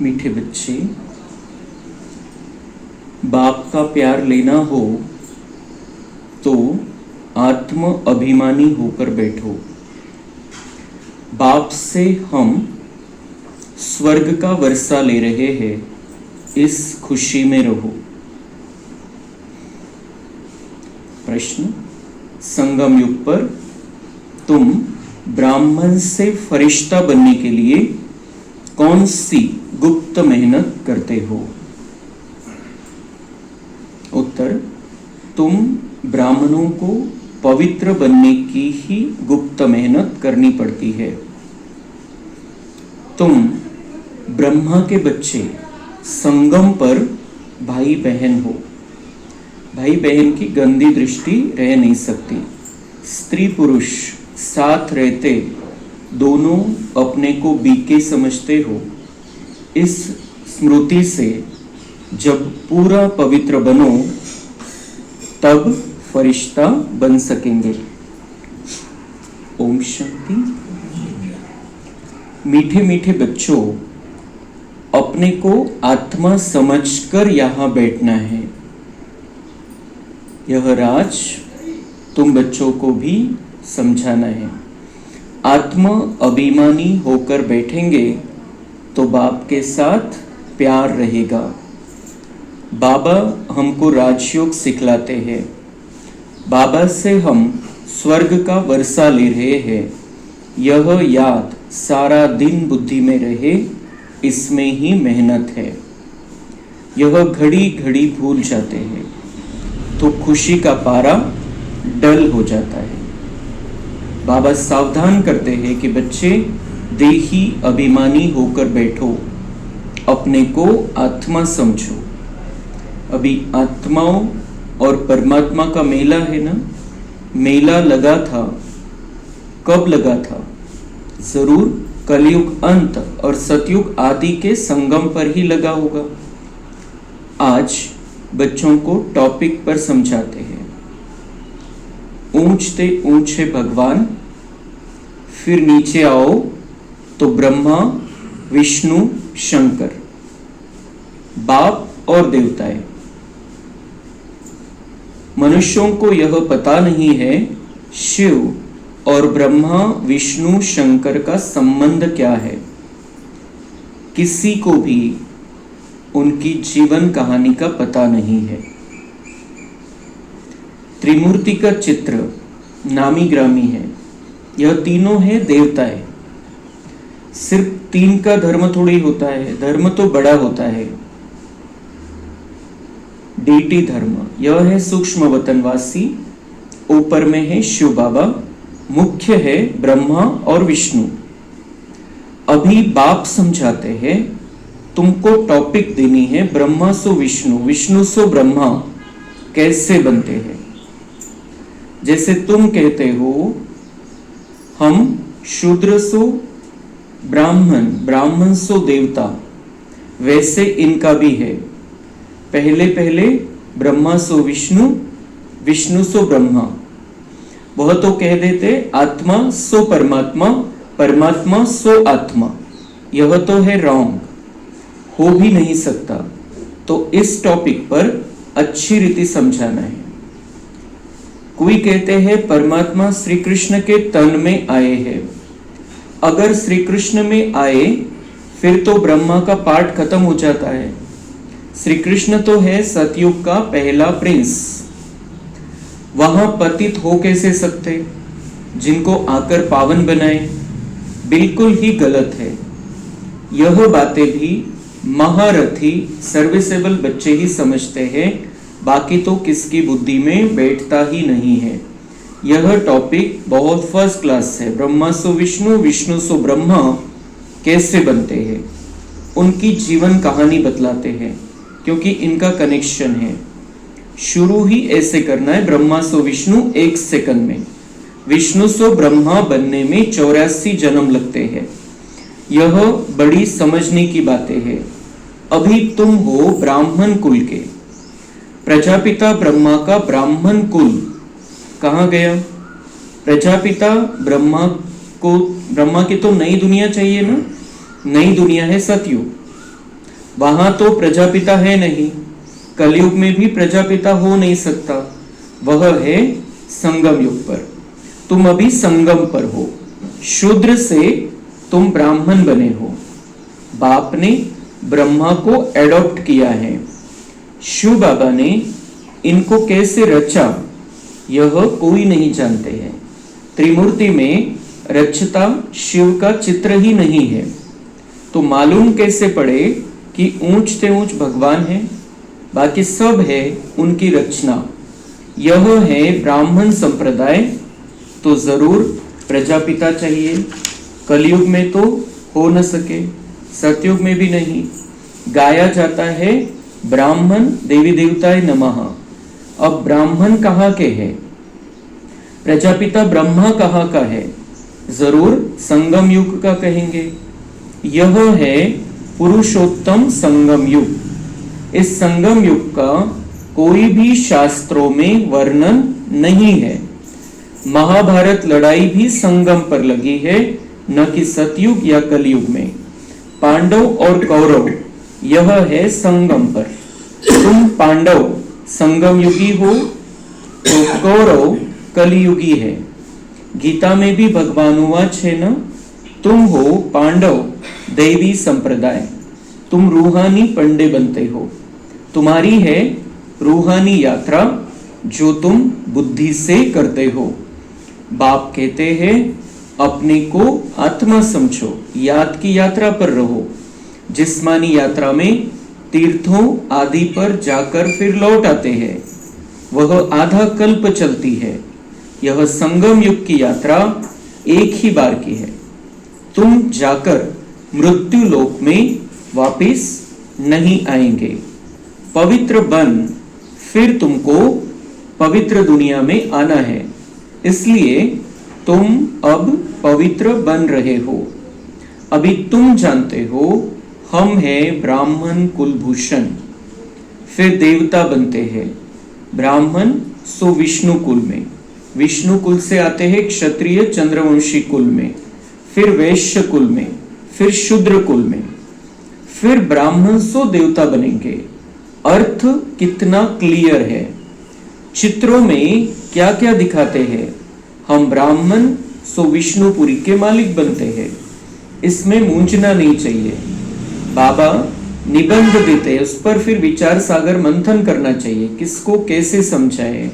मीठे बच्चे, बाप का प्यार लेना हो तो आत्म अभिमानी होकर बैठो। बाप से हम स्वर्ग का वर्षा ले रहे हैं, इस खुशी में रहो। प्रश्न, संगम युग पर तुम ब्राह्मण से फरिश्ता बनने के लिए कौन सी गुप्त मेहनत करते हो? उत्तर, तुम ब्राह्मणों को पवित्र बनने की ही गुप्त मेहनत करनी पड़ती है। तुम ब्रह्मा के बच्चे संगम पर भाई बहन हो। भाई बहन की गंदी दृष्टि रह नहीं सकती। स्त्री पुरुष साथ रहते दोनों अपने को बीके समझते हो। इस स्मृति से जब पूरा पवित्र बनो तब फरिश्ता बन सकेंगे। ओम शांति। मीठे मीठे बच्चों, अपने को आत्मा समझकर यहाँ बैठना है। यह राज तुम बच्चों को भी समझाना है। आत्म अभिमानी होकर बैठेंगे तो बाप के साथ प्यार रहेगा। बाबा हमको राजयोग सिखलाते हैं। बाबा से हम स्वर्ग का वर्षा ले रहे हैं। यह याद सारा दिन बुद्धि में रहे, इसमें ही मेहनत है। यह घड़ी घड़ी भूल जाते हैं तो खुशी का पारा डल हो जाता है। बाबा सावधान करते हैं कि बच्चे देही अभिमानी होकर बैठो, अपने को आत्मा समझो। अभी आत्माओं और परमात्मा का मेला है ना, मेला लगा था। कब लगा था? जरूर कलयुग अंत और सतयुग आदि के संगम पर ही लगा होगा। आज बच्चों को टॉपिक पर समझाते हैं। ऊंचते ऊंचे भगवान, फिर नीचे आओ तो ब्रह्मा विष्णु शंकर, बाप और देवताएं। मनुष्यों को यह पता नहीं है शिव और ब्रह्मा विष्णु शंकर का संबंध क्या है। किसी को भी उनकी जीवन कहानी का पता नहीं है। त्रिमूर्ति का चित्र नामी ग्रामी है। यह तीनों है देवताएं। सिर्फ तीन का धर्म थोड़ी होता है, धर्म तो बड़ा होता है। डीटी धर्म, यह है सूक्ष्म वतनवासी, ऊपर में है शिव बाबा, मुख्य है ब्रह्मा और विष्णु। अभी बाप समझाते हैं, तुमको टॉपिक देनी है ब्रह्मा सो विष्णु, विष्णु सो ब्रह्मा कैसे बनते हैं। जैसे तुम कहते हो हम शूद्र सो ब्राह्मण, ब्राह्मण सो देवता, वैसे इनका भी है। पहले पहले ब्रह्मा सो विष्णु, विष्णु सो ब्रह्मा। वह तो कह देते आत्मा सो परमात्मा, परमात्मा सो आत्मा। यह तो है रॉन्ग, हो भी नहीं सकता। तो इस टॉपिक पर अच्छी रीति समझाना है। कोई कहते हैं परमात्मा श्री कृष्ण के तन में आए हैं। अगर श्री कृष्ण में आए फिर तो ब्रह्मा का पाठ खत्म हो जाता है। श्री कृष्ण तो है सतयुग का पहला प्रिंस, वहां पतित हो कैसे सकते, जिनको आकर पावन बनाए? बिल्कुल ही गलत है। यह बातें भी महारथी सर्विसेबल बच्चे ही समझते हैं, बाकी तो किसकी बुद्धि में बैठता ही नहीं है। यह टॉपिक बहुत फर्स्ट क्लास है। ब्रह्मा सो विष्णु, विष्णु सो ब्रह्मा कैसे बनते हैं, उनकी जीवन कहानी बतलाते हैं, क्योंकि इनका कनेक्शन है। शुरू ही ऐसे करना है, ब्रह्मा सो विष्णु 1 सेकंड में, विष्णु सो ब्रह्मा बनने में 84 जन्म लगते हैं। यह बड़ी समझने की बातें हैं। अभी तुम हो ब्राह्मण कुल के, प्रजापिता ब्रह्मा का ब्राह्मण कुल कहाँ गया? प्रजापिता ब्रह्मा को, ब्रह्मा की तो नई दुनिया चाहिए ना। नई दुनिया है सतयुग। वहां तो प्रजापिता है नहीं, कलयुग में भी प्रजापिता हो नहीं सकता, वह है संगम युग पर। तुम अभी संगम पर हो, शूद्र से तुम ब्राह्मण बने हो। बाप ने ब्रह्मा को एडॉप्ट किया है। शिव बाबा ने इनको कैसे रचा यह कोई नहीं जानते हैं। त्रिमूर्ति में रचता शिव का चित्र ही नहीं है, तो मालूम कैसे पड़े कि ऊंच से ऊंच भगवान है, बाकी सब है उनकी रचना। यह है ब्राह्मण संप्रदाय, तो जरूर प्रजापिता चाहिए। कलयुग में तो हो न सके, सतयुग में भी नहीं। गाया जाता है ब्राह्मण देवी देवताय नमः। अब ब्राह्मण कहाँ के है, प्रजापिता ब्रह्मा कहाँ का है, जरूर संगम युग का कहेंगे। यह है पुरुषोत्तम संगम युग। इस संगम युग का कोई भी शास्त्रों में वर्णन नहीं है। महाभारत लड़ाई भी संगम पर लगी है, न कि सतयुग या कलयुग में। पांडव और कौरव यह है संगम पर। तुम पांडव संगम युगी हो, तो कौरव कलियुगी है। गीता में भी भगवान उवाच है न, तुम हो पांडव दैवी संप्रदाय, तुम रूहानी पंडे बनते हो। तुम्हारी है रूहानी यात्रा जो तुम बुद्धि से करते हो। बाप कहते हैं अपने को आत्मा समझो, याद की यात्रा पर रहो। जिस्मानी यात्रा में तीर्थों आदि पर जाकर फिर लौट आते हैं, वह आधा कल्प चलती है। यह संगम युग की यात्रा एक ही बार की है। तुम जाकर मृत्यु लोक में वापस नहीं आएंगे। पवित्र बन फिर तुमको पवित्र दुनिया में आना है, इसलिए तुम अब पवित्र बन रहे हो। अभी तुम जानते हो हम हैं ब्राह्मण कुलभूषण, फिर देवता बनते हैं। ब्राह्मण सो विष्णु कुल में, विष्णु कुल से आते हैं क्षत्रिय चंद्रवंशी कुल में, फिर वैश्य कुल में, फिर शूद्र कुल में, फिर ब्राह्मण सो देवता बनेंगे। अर्थ कितना क्लियर है। चित्रों में क्या क्या दिखाते हैं। हम ब्राह्मण सो विष्णुपुरी के मालिक बनते हैं, इसमें मूंझना नहीं चाहिए। बाबा निबंध देते हैं, उस पर फिर विचार सागर मंथन करना चाहिए, किसको कैसे समझाए।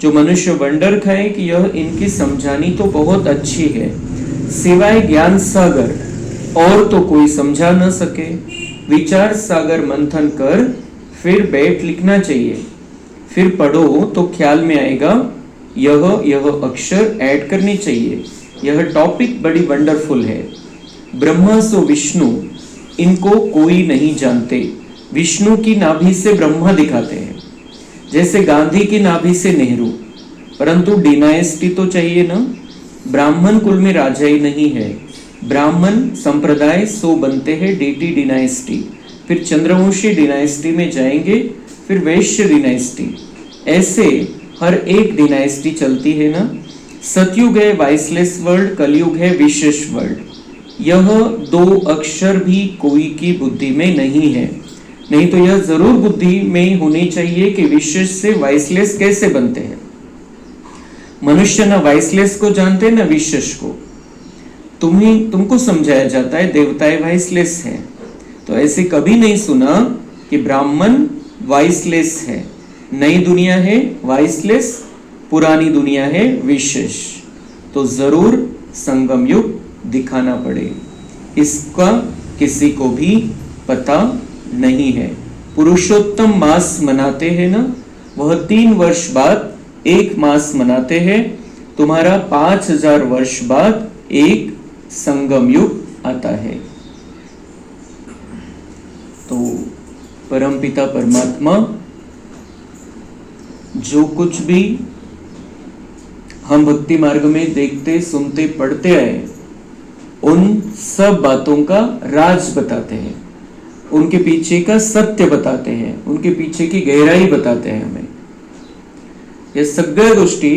जो मनुष्य वंडर खाए कि यह इनकी समझानी तो बहुत अच्छी है, सिवाय ज्ञान सागर और तो कोई समझा न सके। विचार सागर मंथन कर फिर बैठ लिखना चाहिए, फिर पढ़ो तो ख्याल में आएगा। यह अक्षर ऐड करनी चाहिए। यह टॉपिक बड़ी वंडरफुल है। ब्रह्मा सो विष्णु, इनको कोई नहीं जानते। विष्णु की नाभि से ब्रह्मा दिखाते हैं, जैसे गांधी की नाभि से नेहरू, परंतु डिनाइस्टी तो चाहिए ना। ब्राह्मण कुल में राजा ही नहीं है। ब्राह्मण संप्रदाय सो बनते हैं डीटी डिनाइस्टी, फिर चंद्रवंशी डिनाइस्टी में जाएंगे, फिर वैश्य डिनाइस्टी। ऐसे हर एक डिनाइस्टी चलती है ना। सतयुग है वाइसलेस वर्ल्ड, कलयुग है विशेष वर्ल्ड। यह दो अक्षर भी कोई की बुद्धि में नहीं है, नहीं तो यह जरूर बुद्धि में होनी चाहिए कि विशेष से वाइसलेस कैसे बनते हैं। मनुष्य न वाइसलेस को जानते न विशेष को। तुमको समझाया जाता है देवताएं वाइसलेस है, तो ऐसे कभी नहीं सुना कि ब्राह्मण वाइसलेस है। नई दुनिया है वाइसलेस, पुरानी दुनिया है विशेष। तो जरूर संगम युग दिखाना पड़े, इसका किसी को भी पता नहीं है। पुरुषोत्तम मास मनाते हैं ना, वह 3 वर्ष बाद एक मास मनाते हैं। तुम्हारा 5000 वर्ष बाद एक संगम युग आता है। तो परमपिता परमात्मा जो कुछ भी हम भक्ति मार्ग में देखते सुनते पढ़ते आए, उन सब बातों का राज बताते हैं, उनके पीछे का सत्य बताते हैं, उनके पीछे की गहराई बताते हैं हमें। या सगळ्या गोष्टी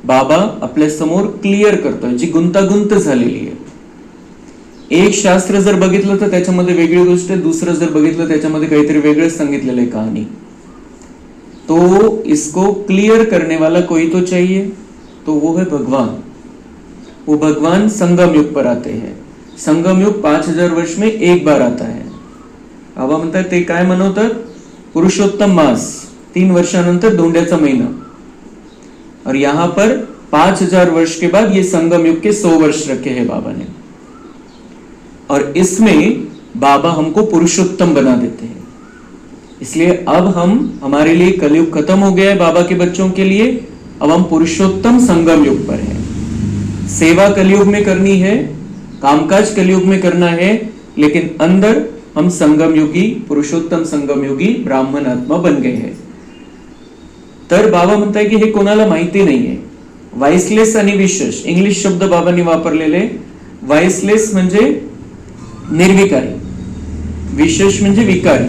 बाबा आपल्या समोर क्लिअर करतोय, जी गुंतागुंत झालेली आहे एक शास्त्र जर बघितलं तर त्याच्यामध्ये वेगळी गोष्ट आहे, दुसरं जर बघितलं त्याच्यामध्ये काहीतरी वेगळंच सांगितलेलं आहे कहाणी. तो इसको क्लियर करने वाला कोई तो चाहिए, तो वो है भगवान. वो भगवान संगम युग पर आते हैं. संगम युग 5000 वर्ष में एक बार आता है. बाबा म्हणतात ते काय मनवतात, पुरुषोत्तम मास 3 वर्षानंतर धोंड्याचा महिना. और यहां पर 5000 वर्ष के बाद ये संगम युग के 100 वर्ष रखे हैं बाबा ने. और इसमें बाबा हमको पुरुषोत्तम बना देते हैं. इसलिए अब हमारे लिए कलयुग खत्म हो गया है बाबा के बच्चों के लिए. अब हम पुरुषोत्तम संगम युग पर हैं. सेवा कलयुग में करनी है, कामकाज कलयुग में करना है, लेकिन अंदर हम संगम युगी, पुरुषोत्तम संगम युगी ब्राह्मण आत्मा बन गए हैं. तर बाबा म्हणताय की हे कोणाला माहिती नाहीये. वाइसलेस आणि विशेष इंग्लिश शब्द बाबांनी वापरलेले. वाइसलेस म्हणजे निर्विकारी, विशेष म्हणजे विकारी.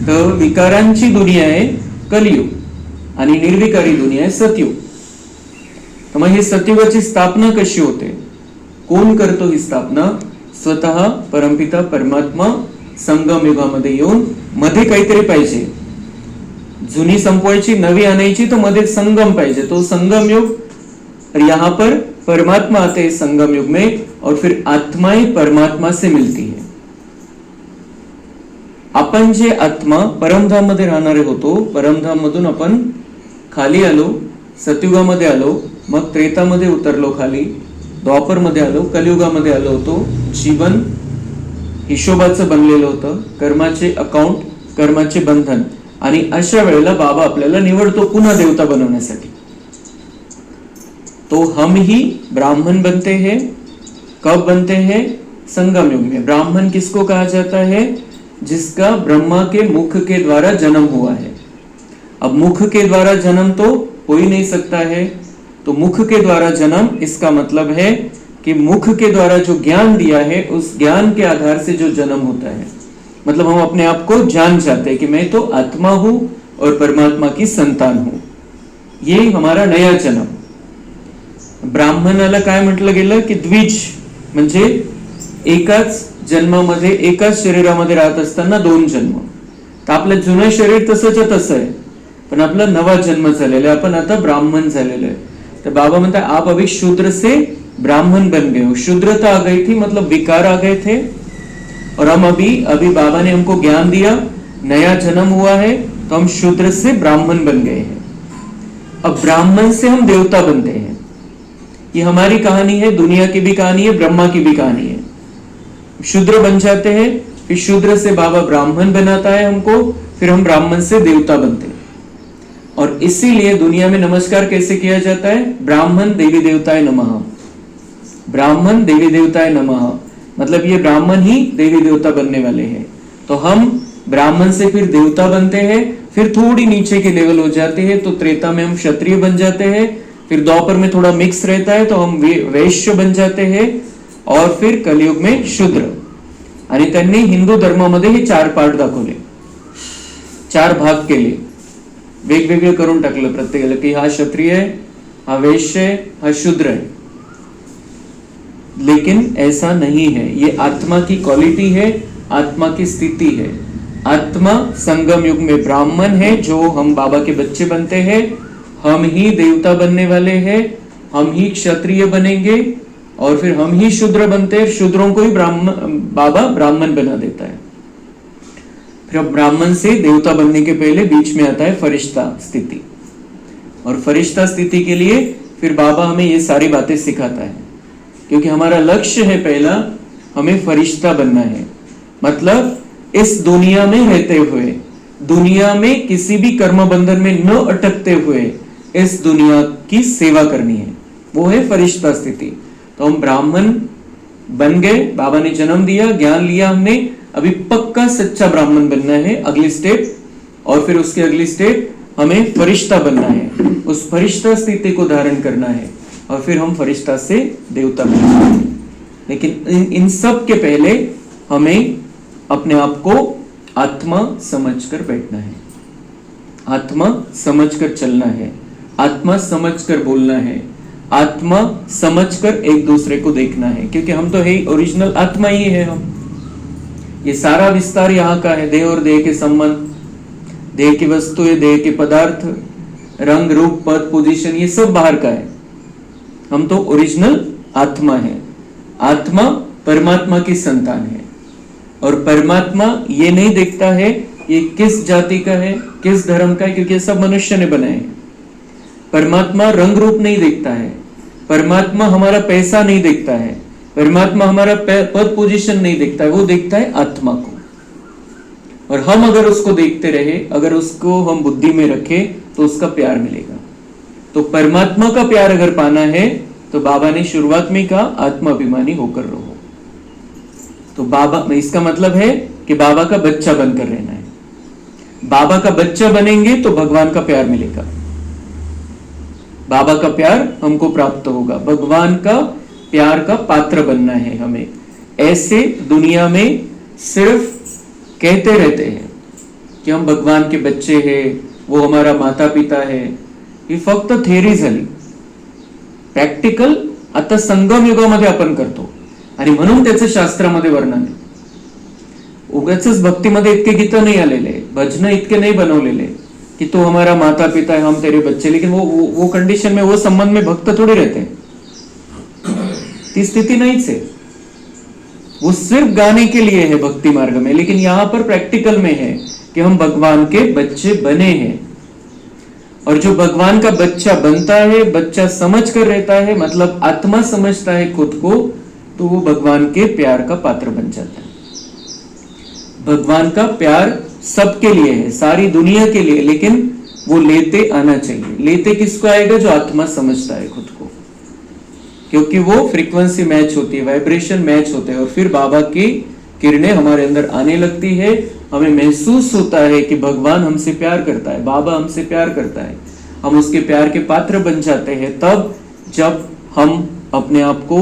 तर विकारांची दुनिया आहे कलियुग आणि निर्विकारी दुनिया आहे सतयुग. तर मग हे सतयुगाची स्थापना कशी होते, कोण करतो ही स्थापना? स्वतः परमपिता परमात्मा संगम युगामध्ये येऊन मध्ये काहीतरी पाहिजे. जुनी संपवायची, नवी आणायची, तर मध्ये संगम पाहिजे. तो संगम युग. और यहाँ पर परमात्मा आते हैं संगम युग में, और फिर आत्माएं परमात्मा से मिलती है. आपण जे आत्मा परमधाम मध्ये राहणारे होतो, परमधाम मधून आपण खाली आलो, सतयुगामध्ये आलो, मग त्रेतामध्ये उतरलो खाली, द्वापर मध्ये आलो, कलियुगामध्ये आलो होतो. जीवन हिशोबाचं बनलेलं होतं, कर्माचे अकाउंट, कर्माचे बंधन. आणि अशा वेळेला बाबा आपल्याला निवडतो पुन्हा देवता बनवण्यासाठी. तो हम ही ब्राह्मण बनते हैं. कब बनते हैं? संगम युग में. ब्राह्मण किसको कहा जाता है? जिसका ब्रह्मा के मुख के द्वारा जन्म हुआ है. अब मुख के द्वारा जन्म तो हो ही नहीं सकता है. तो मुख के द्वारा जन्म, इसका मतलब है कि मुख के द्वारा जो ज्ञान दिया है, उस ज्ञान के आधार से जो जन्म होता है. मतलब हम अपने आप को जान जाते हैं कि मैं तो आत्मा हूं और परमात्मा की संतान हूं. ये हमारा नया जन्म. ब्राह्मणाला काय म्हटलं गेलं की द्विज, म्हणजे एकाच जन्मामध्ये, एकाच शरीरामध्ये राहत असताना 2 जन्म. तर आपलं जुनं शरीर तसंच तसं आहे, पण आपला नवा जन्म झालेला आहे. आपण आता ब्राह्मण झालेलो आहे. तो बाबा म्हणता आप अभी शूद्र से ब्राह्मण बन गए हो. शूद्रता आ गई थी, मतलब विकार आ गए थे. और हम अभी बाबा ने हमको ज्ञान दिया, नया जन्म हुआ है, तो हम शूद्र से ब्राह्मण बन गए हैं. अब ब्राह्मण से हम देवता बनते हैं. ये हमारी कहानी है, दुनिया की भी कहानी है, ब्रह्मा की भी कहानी है. शूद्र बन जाते हैं, फिर शूद्र से बाबा ब्राह्मण बनाता है हमको, फिर हम ब्राह्मण से देवता बनते हैं. और इसीलिए दुनिया में नमस्कार कैसे किया जाता है? ब्राह्मण देवी देवताय नमः. ब्राह्मण देवी देवताय नमः, मतलब ये ब्राह्मण ही देवी देवता बनने वाले हैं. तो हम ब्राह्मण से फिर देवता बनते हैं, फिर थोड़ी नीचे की लेवल हो जाती है, तो त्रेता में हम क्षत्रिय बन जाते हैं. फिर द्वापर में थोड़ा मिक्स रहता है, तो हम वैश्य बन जाते हैं. और फिर कलियुग में शूद्र. आणि त्यांनी हिंदू धर्मामध्ये हे 4 पार्ट दाखवले, 4 भाग केले, वेगवेगळे करून टाकलं प्रत्येकाला की हा क्षत्रिय आहे, हा वैश्य आहे, हा शूद्र है. लेकिन ऐसा नहीं है. ये आत्मा की क्वालिटी है, आत्मा की स्थिति है. आत्मा संगम युग में ब्राह्मण है, जो हम बाबा के बच्चे बनते हैं. हम ही देवता बनने वाले हैं, हम ही क्षत्रिय बनेंगे, और फिर हम ही शूद्र बनते हैं. शूद्रों को ही बाबा ब्राह्मण बना देता है. फिर ब्राह्मण से देवता बनने के पहले बीच में आता है फरिश्ता स्थिति. और फरिश्ता स्थिति के लिए फिर बाबा हमें ये सारी बातें सिखाता है, क्योंकि हमारा लक्ष्य है पहला, हमें फरिश्ता बनना है. मतलब इस दुनिया में रहते हुए, दुनिया में किसी भी कर्म बंधन में न अटकते हुए इस दुनिया की सेवा करनी है. वो है फरिश्ता स्थिति. तो हम ब्राह्मण बन गए, बाबा ने जन्म दिया, ज्ञान लिया हमने. अभी पक्का सच्चा ब्राह्मण बनना है, अगली स्टेप. और फिर उसके अगली स्टेप हमें फरिश्ता बनना है, उस फरिश्ता स्थिति को धारण करना है, और फिर हम फरिश्ता से देवता बनेंगे. लेकिन इन सब के पहले हमें अपने आप को आत्मा समझकर बैठना है, आत्मा समझकर चलना है, आत्मा समझकर बोलना है, आत्मा समझकर एक दूसरे को देखना है, क्योंकि हम तो है ही ओरिजिनल आत्मा ही है। हम ये सारा विस्तार यहाँ का है, देह और देह के संबंध, देह की वस्तुएं, देह के पदार्थ, रंग रूप पद पोजीशन, ये सब बाहर का है। हम तो ओरिजिनल आत्मा है। आत्मा परमात्मा की संतान है, और परमात्मा ये नहीं देखता है ये किस जाति का है, किस धर्म का है, क्योंकि ये सब मनुष्य ने बनाए हैं। परमात्मा रंग रूप नहीं देखता है, परमात्मा हमारा पैसा नहीं देखता है, परमात्मा हमारा पद पोजीशन नहीं देखता है, वो देखता है आत्मा को। और हम अगर उसको देखते रहे, अगर उसको हम बुद्धि में रखें, तो उसका प्यार मिलेगा। तो परमात्मा का प्यार अगर पाना है तो बाबा ने शुरुआत में कहा आत्माभिमानी होकर रहो। तो बाबा, इसका मतलब है कि बाबा का बच्चा बनकर रहना है। बाबा का बच्चा बनेंगे तो भगवान का प्यार मिलेगा, बाबा का प्यार हमको प्राप्त होगा, भगवान का प्यार का पात्र बनना है हमें। ऐसे दुनिया में सिर्फ कहते रहते हैं कि हम भगवान के बच्चे हैं, वो हमारा माता पिता है, ही फक्त थेअरी झाली। प्रॅक्टिकल आता संगम युगामध्ये आपण करतो, आणि म्हणून त्याचं शास्त्रामध्ये वर्णन आहे। उगाचच भक्तीमध्ये इतके गीत नाही आलेले, भजन इतके नहीं बनवलेले कि तो हमारा माता पिता है, हम तेरे बच्चे, लेकिन वो कंडीशन में, वो संबंध में भक्त थोड़ी रहते हैं, ती स्थिति नहीं है। वो सिर्फ गाने के लिए है भक्ति मार्ग में, लेकिन यहाँ पर प्रैक्टिकल में है कि हम भगवान के बच्चे बने हैं। और जो भगवान का बच्चा बनता है, बच्चा समझ कर रहता है, मतलब आत्मा समझता है खुद को, तो वो भगवान के प्यार का पात्र बन जाता है। भगवान का प्यार सबके लिए है, सारी दुनिया के लिए, लेकिन वो लेते आना चाहिए। लेते किसको आएगा? जो आत्मा समझता है खुद को, क्योंकि वो फ्रीक्वेंसी मैच होती है, वाइब्रेशन मैच होते हैं, और फिर बाबा की किरणें हमारे अंदर आने लगती है। हमें महसूस होता है कि भगवान हमसे प्यार करता है, बाबा हमसे प्यार करता है, हम उसके प्यार के पात्र बन जाते हैं। तब जब हम अपने आप को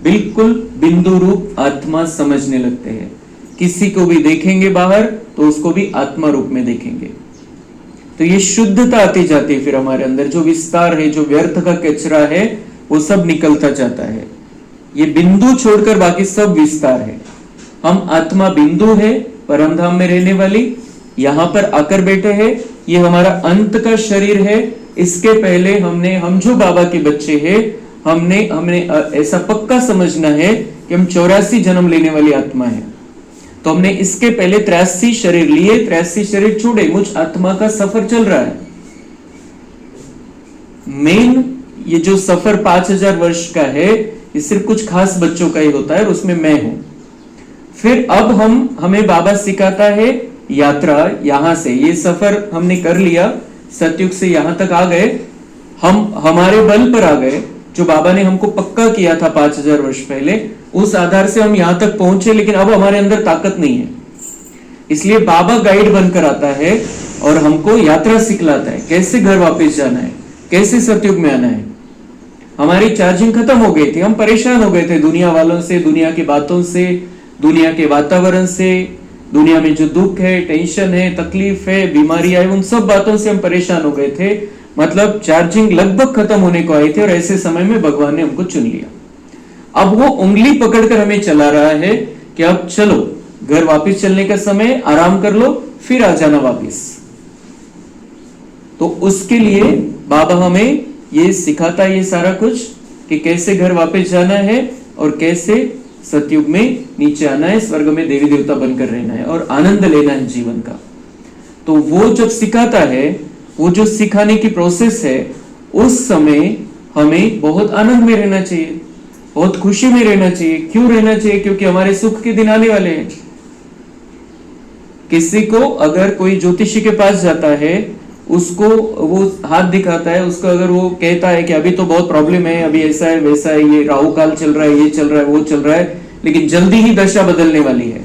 बिल्कुल बिंदु रूप आत्मा समझने लगते हैं, किसी को भी देखेंगे बाहर तो उसको भी आत्मा रूप में देखेंगे, तो ये शुद्धता आती जाती है। फिर हमारे अंदर जो विस्तार है, जो व्यर्थ का कचरा है, वो सब निकलता जाता है। ये बिंदु छोड़कर बाकी सब विस्तार है। हम आत्मा बिंदु है, परमधाम में रहने वाली, यहाँ पर आकर बैठे हैं। ये हमारा अंत का शरीर है। इसके पहले हम जो बाबा के बच्चे हैं, हमने ऐसा पक्का समझना है कि हम 84 जन्म लेने वाली आत्मा है। तो हमने इसके पहले 83 शरीर लिए, 83 शरीर छोड़े, मुझ आत्मा का सफर चल रहा है। मेन ये जो सफर 5000 वर्ष का है, ये सिर्फ कुछ खास बच्चों का ही होता है, और उसमें मैं हूं। फिर अब हमें बाबा सिखाता है यात्रा। यहां से ये सफर हमने कर लिया, सतयुग से यहां तक आ गए, हम हमारे बल पर आ गए, जो बाबा ने हमको पक्का किया था 5000 वर्ष पहले, उस आधार से हम यहां तक पहुंचे। लेकिन अब हमारे अंदर ताकत नहीं है, इसलिए बाबा गाइड बनकर आता है और हमको यात्रा सिखलाता है, कैसे घर वापस जाना है, कैसे सतयुग में आना है। हमारी चार्जिंग खत्म हो गई थी, हम परेशान हो गए थे दुनिया वालों से, दुनिया की बातों से, दुनिया के वातावरण से, दुनिया में जो दुख है, टेंशन है, तकलीफ है, बीमारी है, उन सब बातों से हम परेशान हो गए थे। मतलब चार्जिंग लगभग खत्म होने को आई थी, और ऐसे समय में भगवान ने हमको चुन लिया। अब वो उंगली पकड़कर हमें चला रहा है कि अब चलो, घर वापस चलने का समय, आराम कर लो, फिर आ जाना वापस। तो उसके लिए बाबा हमें ये सिखाता है, ये सारा कुछ, कि कैसे घर वापस जाना है और कैसे सतयुग में नीचे आना है, स्वर्ग में देवी देवता बनकर रहना है और आनंद लेना है जीवन का। तो वो जब सिखाता है, वो जो सिखाने की प्रोसेस है, उस समय हमें बहुत आनंद में रहना चाहिए, बहुत खुशी में रहना चाहिए। क्यों रहना चाहिए? क्योंकि हमारे सुख के दिन आने वाले हैं। किसी को अगर कोई ज्योतिषी के पास जाता है, उसको वो हाथ दिखाता है, उसको अगर वो कहता है कि अभी तो बहुत प्रॉब्लम है, अभी ऐसा है वैसा है, ये राहु काल चल रहा है, ये चल रहा है, वो चल रहा है, लेकिन जल्दी ही दशा बदलने वाली है,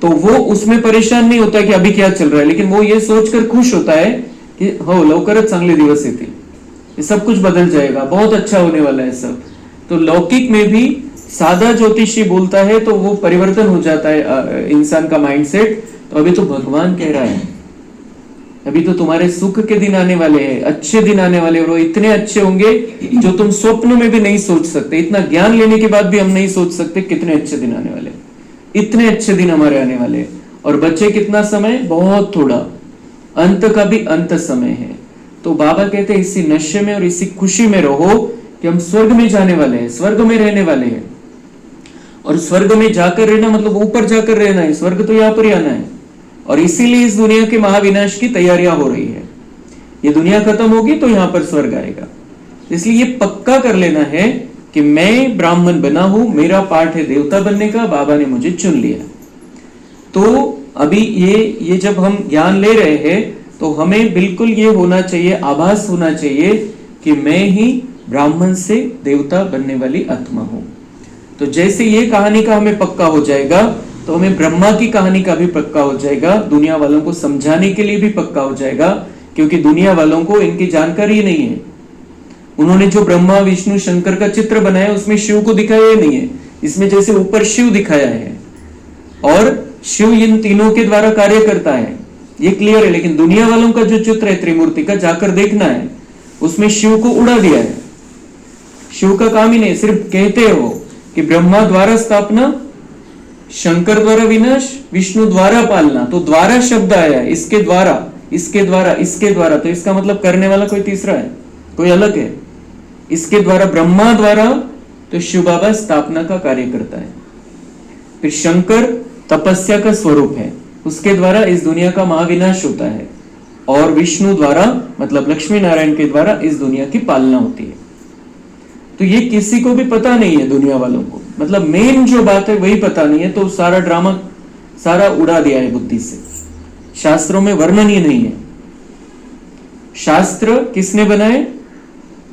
तो वो उसमें परेशान नहीं होता कि अभी क्या चल रहा है, लेकिन वो ये सोचकर खुश होता है कि हो लवकरच चांगले दिवस येतील, ये सब कुछ बदल जाएगा, बहुत अच्छा होने वाला है सब। तो लौकिक में भी सादा ज्योतिषी बोलता है तो वो परिवर्तन हो जाता है इंसान का माइंडसेट। तो अभी तो भगवान कह रहा है अभी तो तुम्हारे सुख के दिन आने वाले हैं, अच्छे दिन आने वाले, और वो इतने अच्छे होंगे जो तुम स्वप्न में भी नहीं सोच सकते। इतना ज्ञान लेने के बाद भी हम नहीं सोच सकते कितने अच्छे दिन आने वाले, इतने अच्छे दिन हमारे आने वाले। और बच्चे कितना समय, बहुत थोड़ा, अंत का भी अंत समय है। तो बाबा कहते हैं इसी नशे में और इसी खुशी में रहो कि हम स्वर्ग में जाने वाले हैं, स्वर्ग में रहने वाले हैं। और स्वर्ग में जाकर रहना मतलब ऊपर जाकर रहना है, स्वर्ग तो यहां पर ही आना है। और इसीलिए इस दुनिया के महाविनाश की तैयारियां हो रही है। ये दुनिया खत्म होगी तो यहां पर स्वर्ग आएगा। इसलिए ये पक्का कर लेना है कि मैं ब्राह्मण बना हूं, मेरा पाठ है देवता बनने का, बाबा ने मुझे चुन लिया। तो अभी ये जब हम ज्ञान ले रहे हैं तो हमें बिल्कुल ये होना चाहिए, आभास होना चाहिए कि मैं ही ब्राह्मण से देवता बनने वाली आत्मा हूं। तो जैसे ये कहानी का हमें पक्का हो जाएगा तो हमें ब्रह्मा की कहानी का भी पक्का हो जाएगा, दुनिया वालों को समझाने के लिए भी पक्का हो जाएगा, क्योंकि दुनिया वालों को इनकी जानकारी नहीं है। उन्होंने जो ब्रह्मा विष्णु शंकर का चित्र बनाया उसमें शिव को दिखाया ही नहीं है। इसमें जैसे ऊपर शिव दिखाया है और शिव इन तीनों के द्वारा कार्य करता है, ये क्लियर है। लेकिन दुनिया वालों का जो चित्र है त्रिमूर्ति का, जाकर देखना है, उसमें शिव को उड़ा दिया है। शिव का काम ही नहीं, सिर्फ कहते हो कि ब्रह्मा द्वारा स्थापना, शंकर द्वारा विनाश, विष्णु द्वारा पालना। तो द्वारा शब्द आया है, इसके द्वारा, इसके द्वारा, इसके द्वारा, तो इसका मतलब करने वाला कोई तीसरा है, कोई अलग है। इसके द्वारा, ब्रह्मा द्वारा, तो शिव बाबा स्थापना का कार्य करता है। फिर शंकर तपस्या का स्वरूप है, उसके द्वारा इस दुनिया का महाविनाश होता है। और विष्णु द्वारा मतलब लक्ष्मी नारायण के द्वारा इस दुनिया की पालना होती है। तो ये किसी को भी पता नहीं है, दुनिया वालों को, मतलब मेन जो बात है वही पता नहीं है। तो सारा ड्रामा सारा उड़ा दिया है बुद्धि से। शास्त्रों में वर्णन ही नहीं है। शास्त्र किसने बनाए,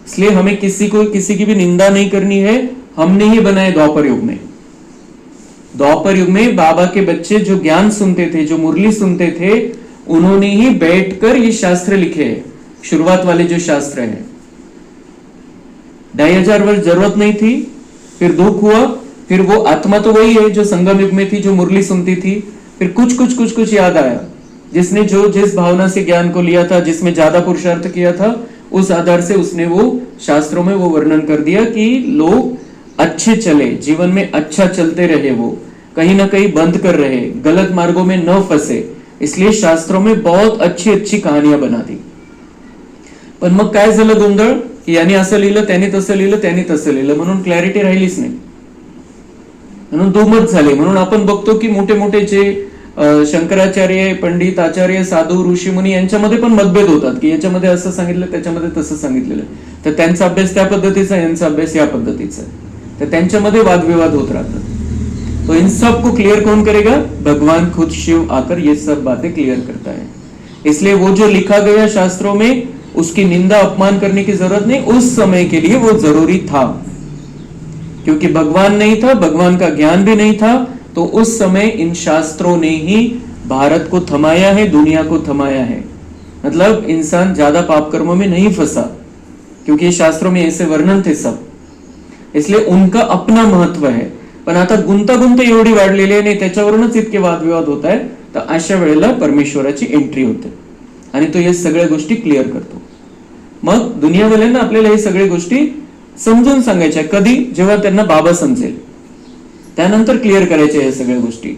इसलिए हमें किसी की भी निंदा नहीं करनी है। हमने ही बनाए द्वापर युग में। द्वापर युग में बाबा के बच्चे जो ज्ञान सुनते थे, जो मुरली सुनते थे, उन्होंने ही बैठकर ये शास्त्र लिखे हैं। शुरुआत वाले जो शास्त्र है, 2500 वर्ष जरूरत नहीं थी, फिर दुख हुआ, फिर वो आत्मा तो वही है जो संगम युग में थी, जो मुरली सुनती थी। फिर कुछ याद आया, जिसने जिस भावना से ज्ञान को लिया था, जिसमें ज्यादा पुरुषार्थ किया था, उस आधार से उसने वो शास्त्रों में वो वर्णन कर दिया कि लोग अच्छे चले, जीवन में अच्छा चलते रहे, वो कहीं ना कहीं बंद कर रहे, गलत मार्गों में न फंसे। इसलिए शास्त्रों में बहुत अच्छी अच्छी कहानियां बना दी। पण मग काय झालं गोंधळ, की याने असं लिहिलं, त्याने तसं लिहिलं, त्याने तसं लिहिलं, म्हणून क्लॅरिटी राहिलीच नाही, म्हणून दुमत झाले। म्हणून आपण बघतो की मोठे मोठे जे शंकराचार्य, पंडित, आचार्य, साधू, ऋषीमुनी यांच्यामध्ये पण मतभेद होतात की याच्यामध्ये असं सांगितलं, त्याच्यामध्ये तसं सांगितलेलं, तर त्यांचा अभ्यास त्या पद्धतीचा, यांचा अभ्यास या पद्धतीचा, तर त्यांच्यामध्ये वादविवाद होत राहतात। तो इन सब को क्लियर कौन करेगा, भगवान खुद शिव आकर ये सब बातें क्लियर करता है। इसलिए वो जो लिखा गया शास्त्रों में, उसकी निंदा अपमान करने की जरूरत नहीं, उस समय के लिए वो जरूरी था, क्योंकि भगवान नहीं था, भगवान का ज्ञान भी नहीं था। तो उस समय इन शास्त्रों ने ही भारत को थमाया है, दुनिया को थमाया है। मतलब इंसान ज्यादा पाप कर्मों में नहीं फंसा, क्योंकि शास्त्रों में ऐसे वर्णन थे सब, इसलिए उनका अपना महत्व है। पण आता गुंतागुंत एवढी वाढलेली आहे आणि त्याच्यावरूनच इतके वादविवाद होत आहे, तर अशा वेळेला परमेश्वराची एंट्री होते आणि तो या सगळ्या गोष्टी क्लिअर करतो। मग दुनियावाल्यांना आपल्याला हे सगळ्या गोष्टी समजून सांगायच्या, कधी, जेव्हा त्यांना बाबा समजेल, त्यानंतर क्लियर करायच्या या सगळ्या गोष्टी।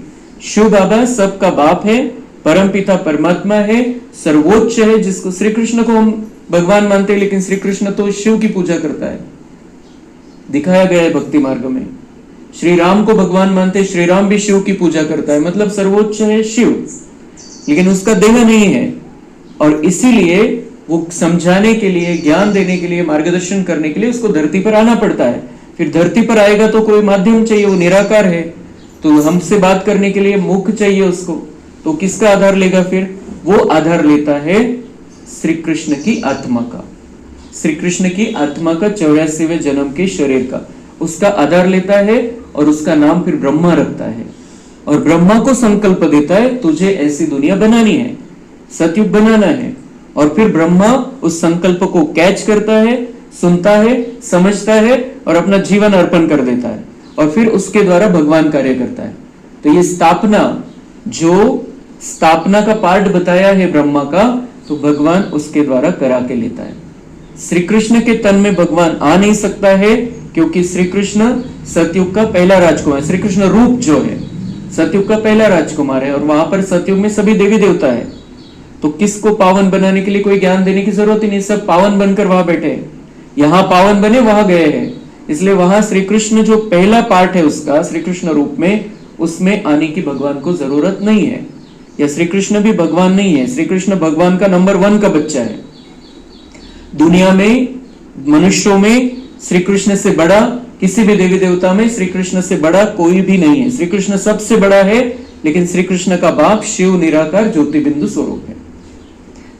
शिव बाबा सबका बाप है, परमपिता परमात्मा है, सर्वोच्च है, जिसको श्री कृष्ण को हम भगवान मानते हैं, लेकिन श्री कृष्ण तो शिव की पूजा करता है, दिखाया गया है भक्ति मार्ग में। श्री राम को भगवान मानते, श्री राम भी शिव की पूजा करता है, मतलब सर्वोच्च है शिव, लेकिन उसका देह नहीं है। और इसीलिए वो समझाने के लिए, ज्ञान देने के लिए, मार्गदर्शन करने के लिए उसको धरती पर आना पड़ता है। फिर धरती पर आएगा तो कोई माध्यम चाहिए, वो निराकार है, तो हमसे बात करने के लिए मुख चाहिए उसको, तो किसका आधार लेगा फिर, वो आधार लेता है श्री कृष्ण की आत्मा का, श्री कृष्ण की आत्मा का 84वें जन्म के शरीर का, उसका आधार लेता है और उसका नाम फिर ब्रह्मा रखता है। और ब्रह्मा को संकल्प देता है, तुझे ऐसी दुनिया बनानी है, सतयुग बनाना है। और फिर ब्रह्मा उस संकल्प को कैच करता है, सुनता है, समझता है और अपना जीवन अर्पण कर देता है, और फिर उसके द्वारा भगवान कार्य करता है। तो ये स्थापना, जो स्थापना का पार्ट बताया है ब्रह्मा का, तो भगवान उसके द्वारा करा के लेता है। श्री कृष्ण के तन में भगवान आ नहीं सकता है क्योंकि श्री कृष्ण सतयुग का पहला राजकुमार, श्री कृष्ण रूप जो है सतयुग का पहला राजकुमार है, और वहां पर सतयुग में सभी देवी देवता है। तो किसको पावन बनाने के लिए कोई ज्ञान देने की जरूरत ही नहीं, सब पावन बनकर वहां बैठे हैं। यहाँ पावन बने वहां गए हैं, इसलिए वहां श्री कृष्ण जो पहला पार्ट है उसका श्री कृष्ण रूप में, उसमें आने की भगवान को जरूरत नहीं है। या श्री कृष्ण भी भगवान नहीं है, श्री कृष्ण भगवान का नंबर 1 का बच्चा है। दुनिया में मनुष्यों में श्री कृष्ण से बड़ा, किसी भी देवी देवता में श्री कृष्ण से बड़ा कोई भी नहीं है। श्री कृष्ण सबसे बड़ा है, लेकिन श्री कृष्ण का बाप शिव निराकार ज्योतिबिंदु स्वरूप है।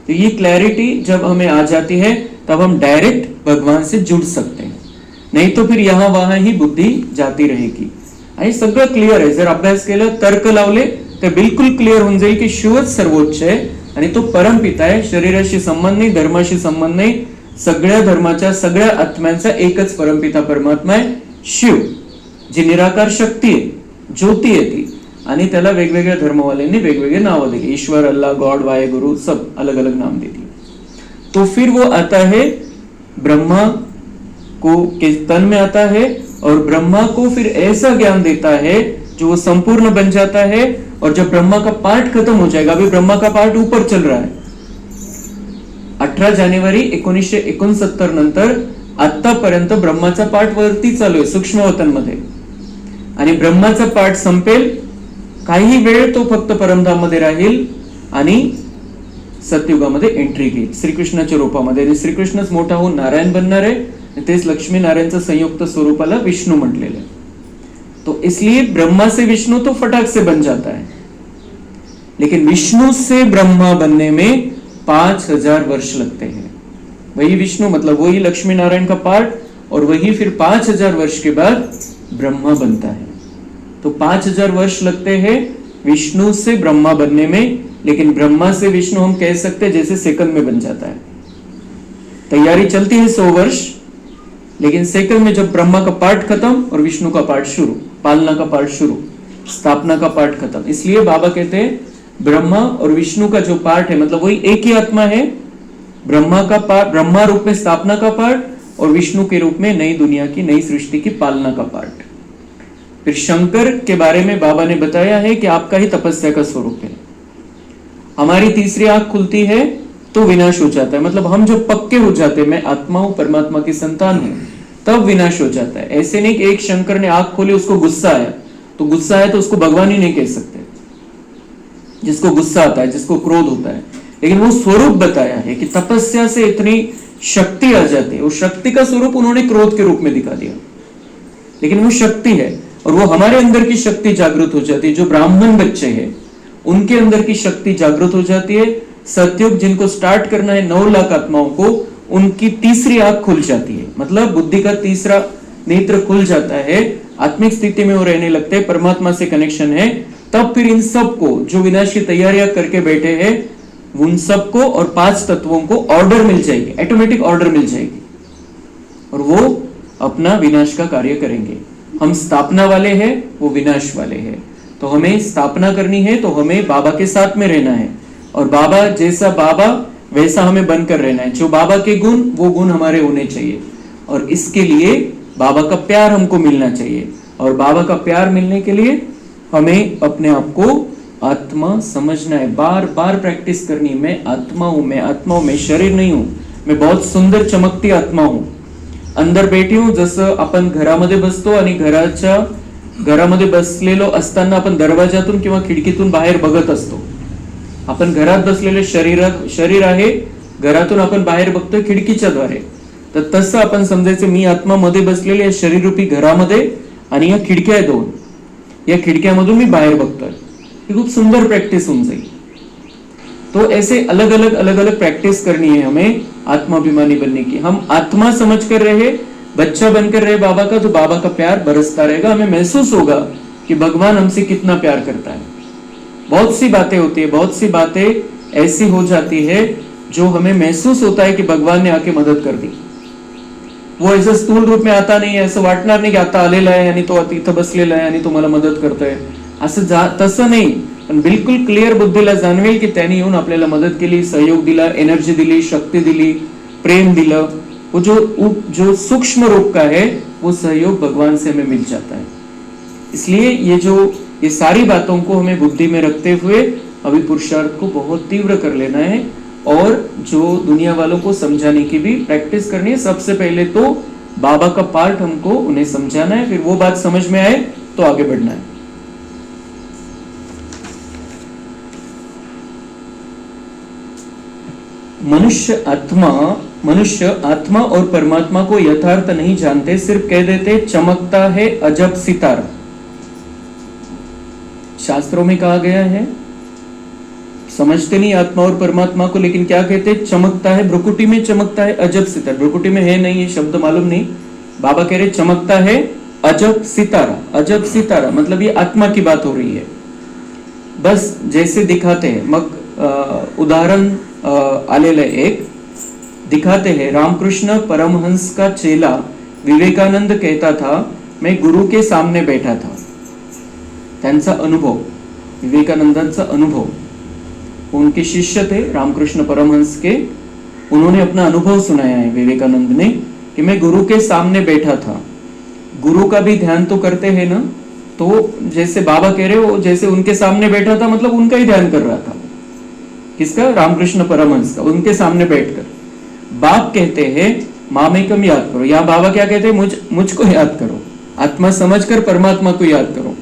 तो ये क्लैरिटी जब हमें आ जाती है तब हम डायरेक्ट भगवान से जुड़ सकते हैं, नहीं तो फिर यहां वहां ही बुद्धी जाती रहेगी। आणि सगळं क्लिअर आहे, जर अभ्यास केलं तर्क लावले तर बिलकुल क्लिअर होऊन जाईल की शिवच सर्वोच्च आहे आणि तो परमपिता आहे। शरीराशी संबंध नाही, धर्माशी संबंध नाही, सगळ्या धर्माच्या सगळ्या आत्म्यांचा एकच परमपिता परमात्मा आहे शिव, जी निराकार शक्ती आहे, ज्योती आहे ती, आणि त्याला वेगवेगळ्या धर्मवाल्यांनी वेगवेगळे नाव दिले, ईश्वर, अल्लाह, गॉड, वाहेगुरु, सब अलग अलग नाम दे दिए। तो फिर वो आता है ब्रह्मा को के तन में आता है और ब्रह्मा को फिर ऐसा ज्ञान देता है जो वो संपूर्ण बन जाता है। और जब ब्रह्मा का पार्ट खत्म हो जाएगा, अभी ब्रह्मा का पार्ट ऊपर चल रहा है, 18 जानेवारी 1969 नंतर आतापर्यंत ब्रह्माचा पार्ट वरती चालू आहे सूक्ष्मवतन मध्ये, आणि ब्रह्माचा पार्ट संपेल, काही वेळ तो फक्त परमधाम मध्ये राहील आणि सतयुगामध्ये एंट्री घेईल श्रीकृष्णाच्या रूपामध्ये, आणि श्रीकृष्णच मोठा होऊन नारायण बनणार आहे, तेच लक्ष्मी नारायणचं संयुक्त स्वरूपाला विष्णु म्हटलेलं आहे। तो इसलिए ब्रह्मा से विष्णु तो फटाक से बन जाता है, लेकिन विष्णु से ब्रह्मा बनने में 5000 वर्ष लगते हैं। वही विष्णु मतलब वही लक्ष्मी नारायण का पार्ट, और वही फिर 5000 वर्ष के बाद ब्रह्मा बनता है। तो 5000 वर्ष लगते हैं विष्णु से ब्रह्मा बनने में, लेकिन ब्रह्मा से विष्णु हम कह सकते हैं जैसे सेकंड में बन जाता है। तैयारी चलती है 100 वर्ष, लेकिन सेकंड में जब ब्रह्मा का पार्ट खत्म और विष्णु का पार्ट शुरू, पालना का पार्ट शुरू, स्थापना का पार्ट खत्म। इसलिए बाबा कहते हैं ब्रह्मा और विष्णु का जो पार्ट है, मतलब वही एक ही आत्मा है। ब्रह्मा का पार्ट, ब्रह्मा रूप में स्थापना का पार्ट, और विष्णु के रूप में नई दुनिया की, नई सृष्टि की पालना का पार्ट। फिर शंकर के बारे में बाबा ने बताया है कि आपका ही तपस्या का स्वरूप है। हमारी तीसरी आंख खुलती है तो विनाश हो जाता है, मतलब हम जब पक्के हो जाते हैं, मैं आत्मा हूं, परमात्मा की संतान हूं, तब विनाश हो जाता है। ऐसे नहीं कि एक शंकर ने आंख खोली, उसको गुस्सा आया, तो गुस्सा आया तो उसको भगवान ही नहीं कह सकते। जिसको गुस्सा आता है, जिसको क्रोध होता है, लेकिन वो स्वरूप बताया है कि तपस्या से इतनी शक्ति आ जाती है। वो शक्ति का स्वरूप उन्होंने क्रोध के रूप में दिखा दिया, लेकिन वो शक्ति है, और वो हमारे अंदर की शक्ति जागृत हो जाती है। जो ब्राह्मण बच्चे हैं उनके अंदर की शक्ति जागृत हो जाती है। सतयुग जिनको स्टार्ट करना है 9 लाख आत्माओं को, उनकी तीसरी आंख खुल जाती है, मतलब बुद्धि का तीसरा नेत्र खुल जाता है, आत्मिक स्थिति में वो रहने लगते हैं, परमात्मा से कनेक्शन है। तब फिर इन सबको जो विनाश की तैयारियां करके बैठे हैं, उन सबको और 5 तत्वों को ऑर्डर मिल जाएगी, ऑटोमेटिक ऑर्डर मिल जाएगी, और वो अपना विनाश का कार्य करेंगे। हम स्थापना वाले हैं, वो विनाश वाले हैं। तो हमें स्थापना करनी है तो हमें बाबा के साथ में रहना है, और बाबा जैसा बाबा वैसा हमें बनकर रहना है। जो बाबा के गुण, वो गुण हमारे होने चाहिए, और इसके लिए बाबा का प्यार हमको मिलना चाहिए। और बाबा का प्यार मिलने के लिए हमें अपने आप को आत्मा समझना है, बार बार प्रैक्टिस करनी। मैं आत्मा हूं, मैं आत्मा हूं, मैं शरीर नहीं हूं, मैं बहुत सुंदर चमकती आत्मा हूं, अंदर बैठी हूं। जसं आपण घरामध्ये बसतो आणि घरामध्ये बसलेलो असताना आपण दरवाजातून किंवा खिडकीतून बाहेर बघत असतो। आपण घरात बसलेले शरीर आहे, घरातून आपण बाहेर बघतोय खिडकीच्या द्वारे। तर तसं आपण समजायचं, मी आत्मा मध्ये बसलेले या शरीर रूपी घरामध्ये, आणि या खिडक्या आहे 2, या खिडक्यामधून मी बाहेर बघतोय। ही खूप सुंदर प्रैक्टिस होऊन जाईल। तो ऐसे अलग अलग प्रैक्टिस करनी है हमें आत्माभिमानी बनने की। हम आत्मा समझ कर रहे, बच्चा बनकर रहे बाबा का, तो बाबा का प्यार बरसता रहेगा। हमें महसूस होगा कि भगवान हमसे कितना प्यार करता है। बहुत सी बातें होती है, बहुत सी बातें ऐसी हो जाती है जो हमें महसूस होता है कि भगवान ने आके मदद कर दी। वो ऐसे स्थूल रूप में आता नाही, असं वाटणार नाही की आता आलेला आहे आणि तो इथं बसलेला आहे आणि तो मला मदत करतोय, असं तसं नाही। पण बिलकुल क्लिअर बुद्धीला जाणवेल की त्यांनी येऊन आपल्याला मदत केली, सहयोग दिला, एनर्जी दिली, शक्ति दिली, प्रेम दिलं. वो जो सूक्ष्म रूप का है वो सहयोग भगवान से हमें मिल जाता है. इसलिए ये सारी बातों को हमें बुद्धि में रखते हुए अभी पुरुषार्थ को बहुत तीव्र कर लेना है और जो दुनिया वालों को समझाने की भी प्रैक्टिस करनी है. सबसे पहले तो बाबा का पार्ट हमको उन्हें समझाना है, फिर वो बात समझ में आए तो आगे बढ़ना है. मनुष्य आत्मा और परमात्मा को यथार्थ नहीं जानते, सिर्फ कह देते चमकता है अजब सितारा. शास्त्रों में कहा गया है, समझते नहीं आत्मा और परमात्मा को, लेकिन क्या कहते, चमकता है, भ्रुकुटी में चमकता है अजब सितारा. भ्रुकुटी में है नहीं, ये शब्द मालूम नहीं. बाबा कह रहे चमकता है अजब सितारा. अजब सितारा मतलब ये आत्मा की बात हो रही है. बस जैसे दिखाते हैं, मग उदाहरण आलेलं एक दिखाते हैं. रामकृष्ण परमहंस का चेला विवेकानंद कहता था, मैं गुरु के सामने बैठा था. त्यांचा अनुभव, विवेकानंदांचा अनुभव, उनके शिष्य थे रामकृष्ण परमहंस के, उन्होंने अपना अनुभव सुनाया है विवेकानंद ने कि मैं गुरु के सामने बैठा था. गुरु का भी ध्यान तो करते हैं ना, तो जैसे बाबा कह रहे हो जैसे उनके सामने बैठा था, मतलब उनका ही ध्यान कर रहा था. किसका? रामकृष्ण परमहंस का, उनके सामने बैठकर. बाप कहते हैं मामेकम याद करो. यहाँ बाबा क्या कहते हैं, मुझको याद करो, आत्मा समझकर परमात्मा को याद करो.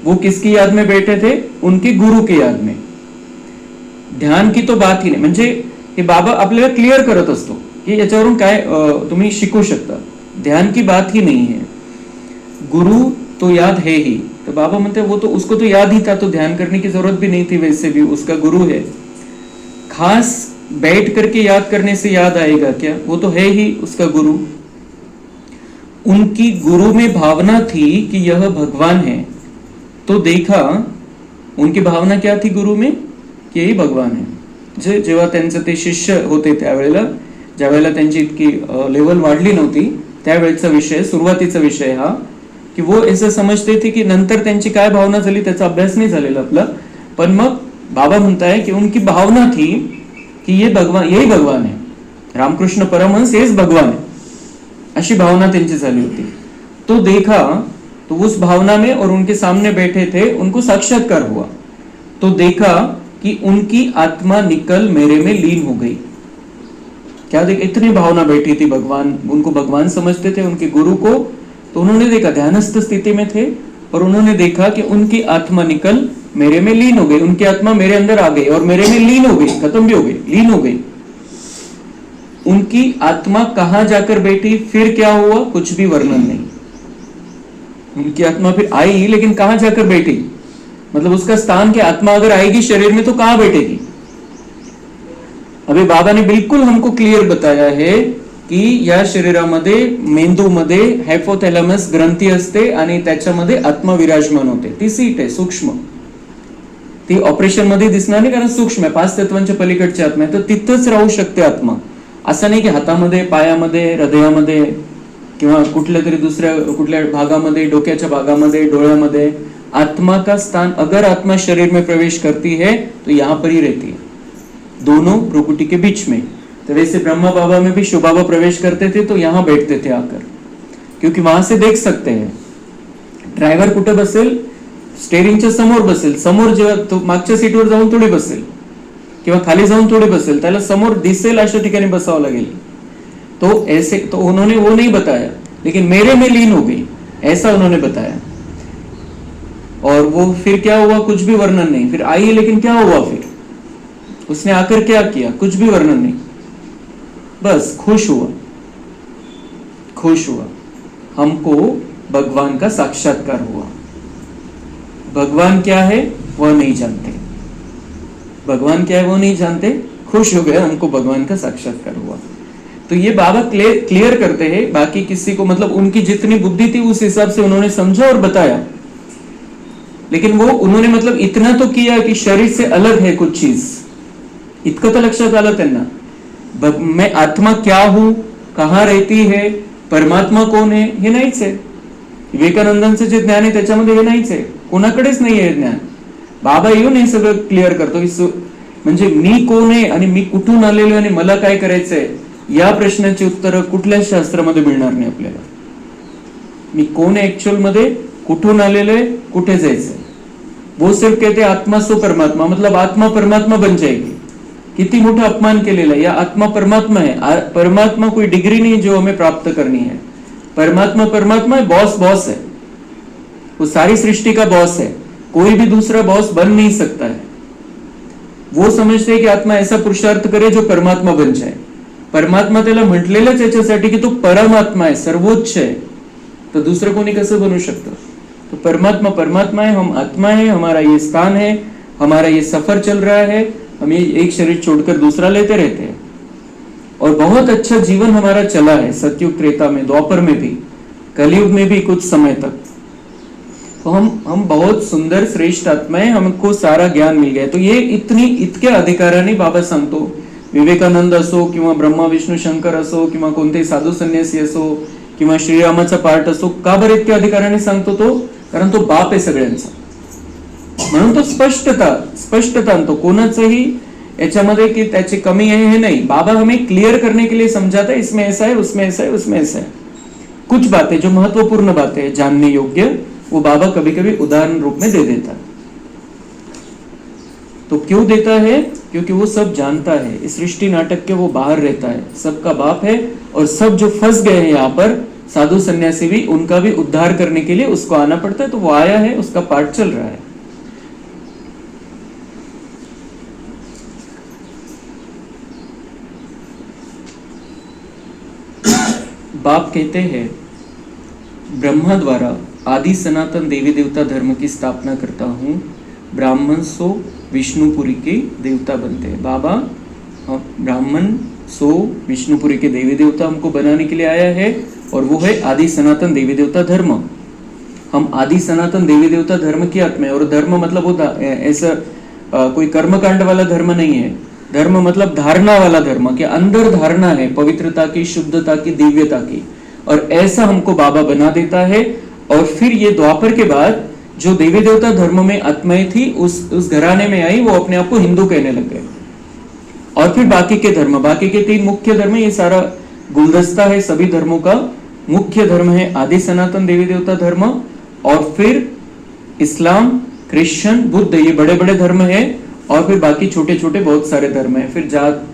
वो किसकी याद में बैठे थे? उनके गुरु की याद में. ध्यान की तो बात ही नाही. म्हणजे हे बाबा आपल्याला क्लिअर करत असतो की याच्यावरून काय तुम्ही शिकू शकता. ध्यान की बात ही नहीं है. गुरु तो याद है ही. तो बाबा म्हणते वो तो उसको तो याद ही था, तो ध्यान करने की जरूरत भी नहीं थी. वैसे भी उसका गुरु है. खास बैठ करके याद करने से याद आएगा क्या? वो तो है ही उसका गुरु. उनकी गुरु में भावना थी कि यह भगवान है, तो देखा. उनकी भावना क्या थी गुरु में? की यही भगवान है. जेव्हा त्यांचे ते शिष्य होते त्यावेळेला, ज्यावेळेला त्यांची इतकी लेवल वाढली नव्हती, त्यावेळेचा विषय, सुरुवातीचा विषय हा, की वो ऐसे समजते थे की नंतर त्यांची काय भावना झाली त्याचा अभ्यास नाही झालेला आपला. पण मग बाबा म्हणताय की उनकी भावना थी कि ये भगवान, यही भगवान है, रामकृष्ण परमहंस हेच भगवान है, अशी भावना त्यांची झाली होती. तो देखा, तो उस भावना में और उनके सामने बैठे थे, उनको साक्षात्कार हुआ. तो देखा कि उनकी आत्मा निकल मेरे में लीन हो गई. क्या देख, इतनी भावना बैठी थी, भगवान, उनको भगवान समझते थे, उनके गुरु को. तो उन्होंने देखा, ध्यानस्थ स्थिति में थे और उन्होंने देखा कि उनकी आत्मा निकल मेरे में लीन हो गई. उनकी आत्मा मेरे अंदर आ गई और मेरे में लीन हो गई, खत्म भी हो गई, लीन हो गई. उनकी आत्मा कहां जाकर बैठी, फिर क्या हुआ, कुछ भी वर्णन नहीं. उनकी आत्मा फिर आई, लेकिन कहां जाकर बैठी, मतलब उसका स्थान क्या? आत्मा अगर आएगी शरीर में तो कहां बैठेगी? अभी बाबा ने बिल्कुल हमको क्लियर बताया है की या शरीरामध्ये, मेंदूमध्ये हायपोथॅलॅमस ग्रंथी असते आणि त्याच्यामध्ये आत्मा विराजमान होते. ती सीट आहे सूक्ष्म, ती ऑपरेशन मध्ये दिसणार नाही कारण सूक्ष्म आहे, 5 तत्वांच्या पलीकडची आत्मा आहे. तर तिथंच राहू शकते आत्मा. असं नाही की हातामध्ये, पायामध्ये, हृदयामध्ये किंवा कुठल्या तरी दुसऱ्या कुठल्या भागामध्ये, डोक्याच्या भागामध्ये, डोळ्यामध्ये. आत्मा का स्थान, अगर आत्मा शरीर में प्रवेश करती है तो यहाँ पर ही रहती है, दोनों भ्रुकुटी के बीच में. तो वैसे ब्रह्मा बाबा में भी शिव बाबा प्रवेश करते थे तो यहाँ बैठते थे आकर, क्योंकि वहां से देख सकते हैं. ड्रायव्हर कुठे बसेल? स्टेरिंगच्या समोर बसेल. समोर जेव्हा तो मागच्या सीटवर जाऊन थोडी बसेल किंवा खाली जाऊन थोडी बसेल, त्याला समोर दिसेल अशा ठिकाणी बसावं लागेल. तो ऐसे, तो उन्होंने वो नहीं बताया, लेकिन मेरे में लीन हो गई ऐसा उन्होंने बताया. और वो फिर क्या हुआ, कुछ भी वर्णन नहीं. फिर आई, लेकिन क्या हुआ फिर, उसने आकर क्या किया, कुछ भी वर्णन नहीं. बस खुश हुआ, खुश हुआ. हमको भगवान का साक्षात्कार हुआ. भगवान क्या है वह नहीं जानते, भगवान क्या है वो नहीं जानते. खुश हो गए, हमको भगवान का साक्षात्कार हुआ. तो ये बाबा क्लियर करते हैं. बाकी किसी को, मतलब उनकी जितनी बुद्धि थी उस हिसाब से उन्होंने समझा और बताया. लेकिन वो उन्होंने मतलब इतना तो किया कि शरीर से अलग है कुछ चीज, इतकं तर लक्षात आलं त्यांना. मैं आत्मा क्या हूं, कहां रहती है, परमात्मा कोण आहे, हे नाहीच आहे. विवेकानंदांचं जे ज्ञान आहे त्याच्यामध्ये हे नाहीच आहे, कोणाकडेच नाही आहे ज्ञान. बाबा येऊन हे सगळं क्लिअर करतो. म्हणजे मी कोण आहे आणि मी कुठून आलेलो आणि मला काय करायचंय, या प्रश्नाची उत्तरं कुठल्याच शास्त्रामध्ये मिळणार नाही आपल्याला. मी कोण आहे ऍक्च्युअल मध्ये, कुठून आलेलो आहे, कुठे जायचंय. वो सिर्फ कहते आत्मा सो परमात्मा, मतलब आत्मा परमात्मा बन जाएगी. किती मोठा अपमान केलेला है. या आत्मा परमात्मा है. परमात्मा कोई डिग्री नहीं जो हमें प्राप्त करनी है. परमात्मा परमात्मा है, बॉस बॉस है, वो सारी सृष्टि का बॉस है. कोई भी दूसरा बॉस बन नहीं सकता है. वो समझते हैं कि आत्मा ऐसा पुरुषार्थ करे जो परमात्मा बन जाए. परमात्मा त्याला म्हटलेलंच याच्यासाठी की तो परमात्मा आहे, सर्वोच्च आहे. तो दूसरं कोणी कसं बनू शकतं. तो परमात्मा परमात्मा है, हम आत्मा है, हमारा ये स्थान है, हमारा ये सफर चल रहा है, हम एक शरीर छोड़कर दूसरा लेते रहते हैं. और बहुत अच्छा जीवन हमारा चला है सतयुग त्रेता में, द्वापर में भी, कलयुग में भी कुछ समय तक. तो हम बहुत सुंदर श्रेष्ठ आत्मा है, हमको सारा ज्ञान मिल गया. तो ये इतक्या अधिकाराने बाबा सांगतो. विवेकानंद असो किंवा ब्रह्मा विष्णू शंकर असो किंवा कोणते साधू संन्यासी असो किंवा श्रीरामाचा पार्ट असो, का बरं इतक्या अधिकाराने सांगतो तो, कारण तो बाप आहे सगळ्यांचा. म्हणून तो स्पष्टता आणतो. कोणाचंही याच्यामध्ये की त्याची कमी आहे हे नहीं. बाबा हमें क्लियर करने के लिए समझाता है, इसमें ऐसा है, उसमें ऐसा है, उसमें ऐसा है. कुछ बातें जो महत्वपूर्ण बातें हैं जानने योग्य, वो बाबा कभी कभी उदाहरण रूप में दे देता है. तो क्यों देता है, क्योंकि वो सब जानता है. इस सृष्टि नाटक के वो बाहर रहता है, सबका बाप है. और सब जो फंस गए हैं यहाँ पर, साधु सन्यासी भी, उनका भी उद्धार करने के लिए उसको आना पड़ता है. तो वो आया है, उसका पार्ट चल रहा है. बाप कहते हैं, ब्रह्मा द्वारा आदि सनातन देवी देवता धर्म की स्थापना करता हूं. ब्राह्मण सो विष्णुपुरी के देवता बनते हैं. बाबा ब्राह्मण सो विष्णुपुरी के देवी देवता हमको बनाने के लिए आया है, और वो है आदि सनातन देवी देवता धर्म. हम आदि सनातन देवी देवता धर्म की आत्मा है. और धर्म मतलब वो ऐसा कोई कर्मकांड वाला धर्म नहीं है. धर्म मतलब धारणा वाला धर्म, के अंदर धारणा है पवित्रता की, शुद्धता की, दिव्यता की. और ऐसा हमको बाबा बना देता है. और फिर ये द्वापर के बाद जो देवी देवता धर्म में आत्माएं थी, उस घराने में आई, वो अपने आप को हिंदू कहने लग गए. और फिर बाकी के धर्म, बाकी के 3 मुख्य धर्म, ये सारा गुलदस्ता है सभी धर्मों का. मुख्य धर्म है आदि सनातन देवी देवता धर्म, और फिर इस्लाम, क्रिश्चियन, बुद्ध, ये बड़े बड़े धर्म है. और फिर बाकी छोटे छोटे बहुत सारे धर्म है. फिर जात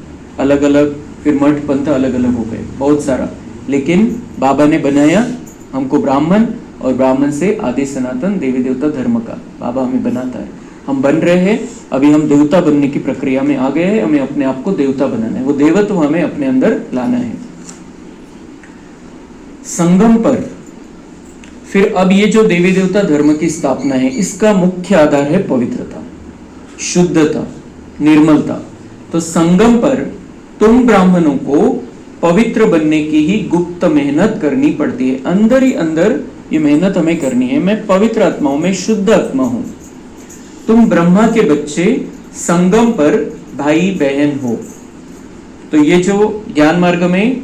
अलग अलग, फिर मठ पंथ अलग अलग हो गए, बहुत सारा. लेकिन बाबा ने बनाया हमको ब्राह्मण, और ब्राह्मण से आदि सनातन देवी देवता धर्म का बाबा हमें बनाता है. हम बन रहे हैं, अभी हम देवता बनने की प्रक्रिया में आ गए हैं. हमें अपने आप को देवता बनाना है, वो देवत्व हमें अपने अंदर लाना है. संगम पर फिर अब ये जो देवी देवता धर्म की स्थापना है, इसका मुख्य आधार है पवित्रता, शुद्धता, निर्मलता. तो संगम पर तुम ब्राह्मणों को पवित्र बनने की ही गुप्त मेहनत करनी पड़ती है. अंदर ही अंदर ये मेहनत हमें करनी है. मैं पवित्र आत्मा हूं, मैं शुद्ध आत्मा हूं. तुम ब्रह्मा के बच्चे संगम पर भाई बहन हो. तो ये जो ज्ञान मार्ग में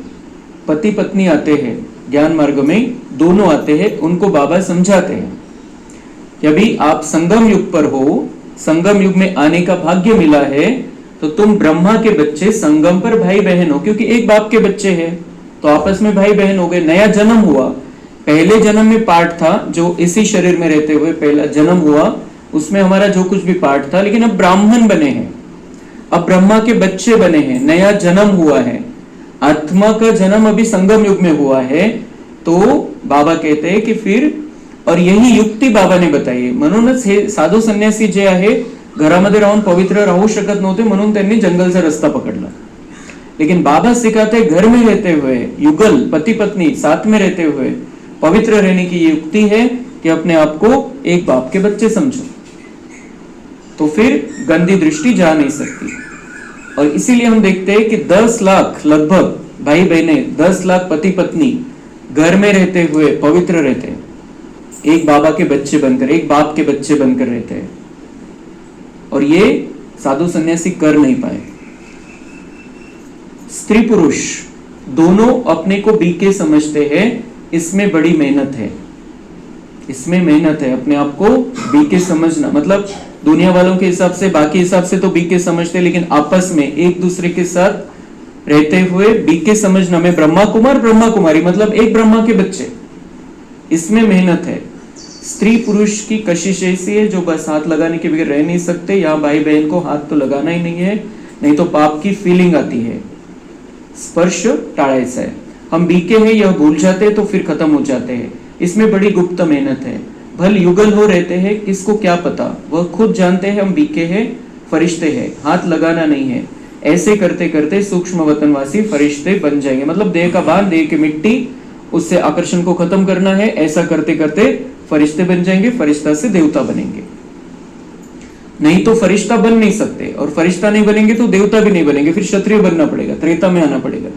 पति पत्नी आते हैं, ज्ञान मार्ग में दोनों आते हैं, उनको बाबा समझाते हैं कि अभी आप संगम युग पर हो, संगम युग में आने का भाग्य मिला है, तो तुम ब्रह्मा के बच्चे संगम पर भाई बहन हो. क्योंकि एक बाप के बच्चे हैं, तो आपस में भाई बहन हो गए. नया जन्म हुआ. पहले जन्म में पार्ट था जो इसी शरीर में रहते हुए पहला जन्म हुआ, उसमें हमारा जो कुछ भी पार्ट था. लेकिन अब ब्राह्मण बने हैं, अब ब्रह्मा के बच्चे बने हैं, नया जन्म हुआ है. आत्मा का जन्म अभी संगम युग में हुआ है. तो बाबा कहते हैं कि फिर, और यही युक्ती बाबा ने बताई. म्हणूनच हे साधू संन्यासी जे आहे, घरामध्ये राहून पवित्र राहू शकत नव्हते, म्हणून त्यांनी जंगलचा रस्ता पकडला. लेकिन बाबा सिखाते घर में रहते हुए, युगल पति पत्नी साथ में रहते हुए पवित्र रहने की ये युक्ति है कि अपने आप को एक बाप के बच्चे समझो, तो फिर गंदी दृष्टि जा नहीं सकती. और इसीलिए हम देखते हैं कि 10 लाख लगभग भाई बहने, 10 लाख पति पत्नी घर में रहते हुए पवित्र रहते हैं, एक बाबा के बच्चे बनकर, एक बाप के बच्चे बनकर रहते हैं. और ये साधु सन्यासी कर नहीं पाए. स्त्री पुरुष दोनों अपने को बीके समझते हैं, इसमें बड़ी मेहनत है. इसमें मेहनत है, अपने आप को बीके समझना। मतलब दुनिया वालों के हिसाब से, बाकी हिसाब से तो बीके समझते, लेकिन आपस में एक दूसरे के साथ रहते हुए बीके समझना। मैं ब्रह्मा कुमार, ब्रह्मा कुमारी, मतलब एक ब्रह्मा के बच्चे, इसमें मेहनत है। स्त्री पुरुष की कशिश ऐसी है जो बस हाथ लगाने के बगैर रह नहीं सकते। यहाँ भाई बहन को हाथ तो लगाना ही नहीं है, नहीं तो पाप की फीलिंग आती है। स्पर्श टाळायचा है। हम बीके हैं यह भूल जाते हैं तो फिर खत्म हो जाते हैं। इसमें बड़ी गुप्त मेहनत है। भल युगल हो रहते हैं, किसको क्या पता, वह खुद जानते हैं हम बीके हैं, फरिश्ते हैं, हाथ लगाना नहीं है। ऐसे करते करते सूक्ष्म वतनवासी फरिश्ते बन जाएंगे। मतलब देह का बांध, देह की मिट्टी, उससे आकर्षण को खत्म करना है। ऐसा करते करते फरिश्ते बन जाएंगे, फरिश्ता से देवता बनेंगे। नहीं तो फरिश्ता बन नहीं सकते, और फरिश्ता नहीं बनेंगे तो देवता भी नहीं बनेंगे, फिर क्षत्रिय बनना पड़ेगा, त्रेता में आना पड़ेगा।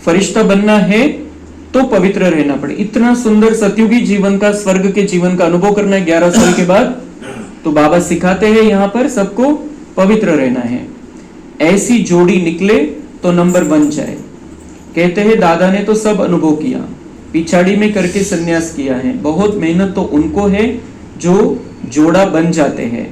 फरिश्ता बनना है तो पवित्र रहना पड़े। इतना सुंदर सतयुगी जीवन का, स्वर्ग के जीवन का अनुभव करना है 11 साल के बाद, तो बाबा सिखाते हैं यहाँ पर सबको पवित्र रहना है। ऐसी जोड़ी निकले तो नंबर बन जाए। कहते हैं दादा ने तो सब अनुभव किया, पिछाड़ी में करके सन्यास किया है। बहुत मेहनत तो उनको है जो जोड़ा बन जाते हैं,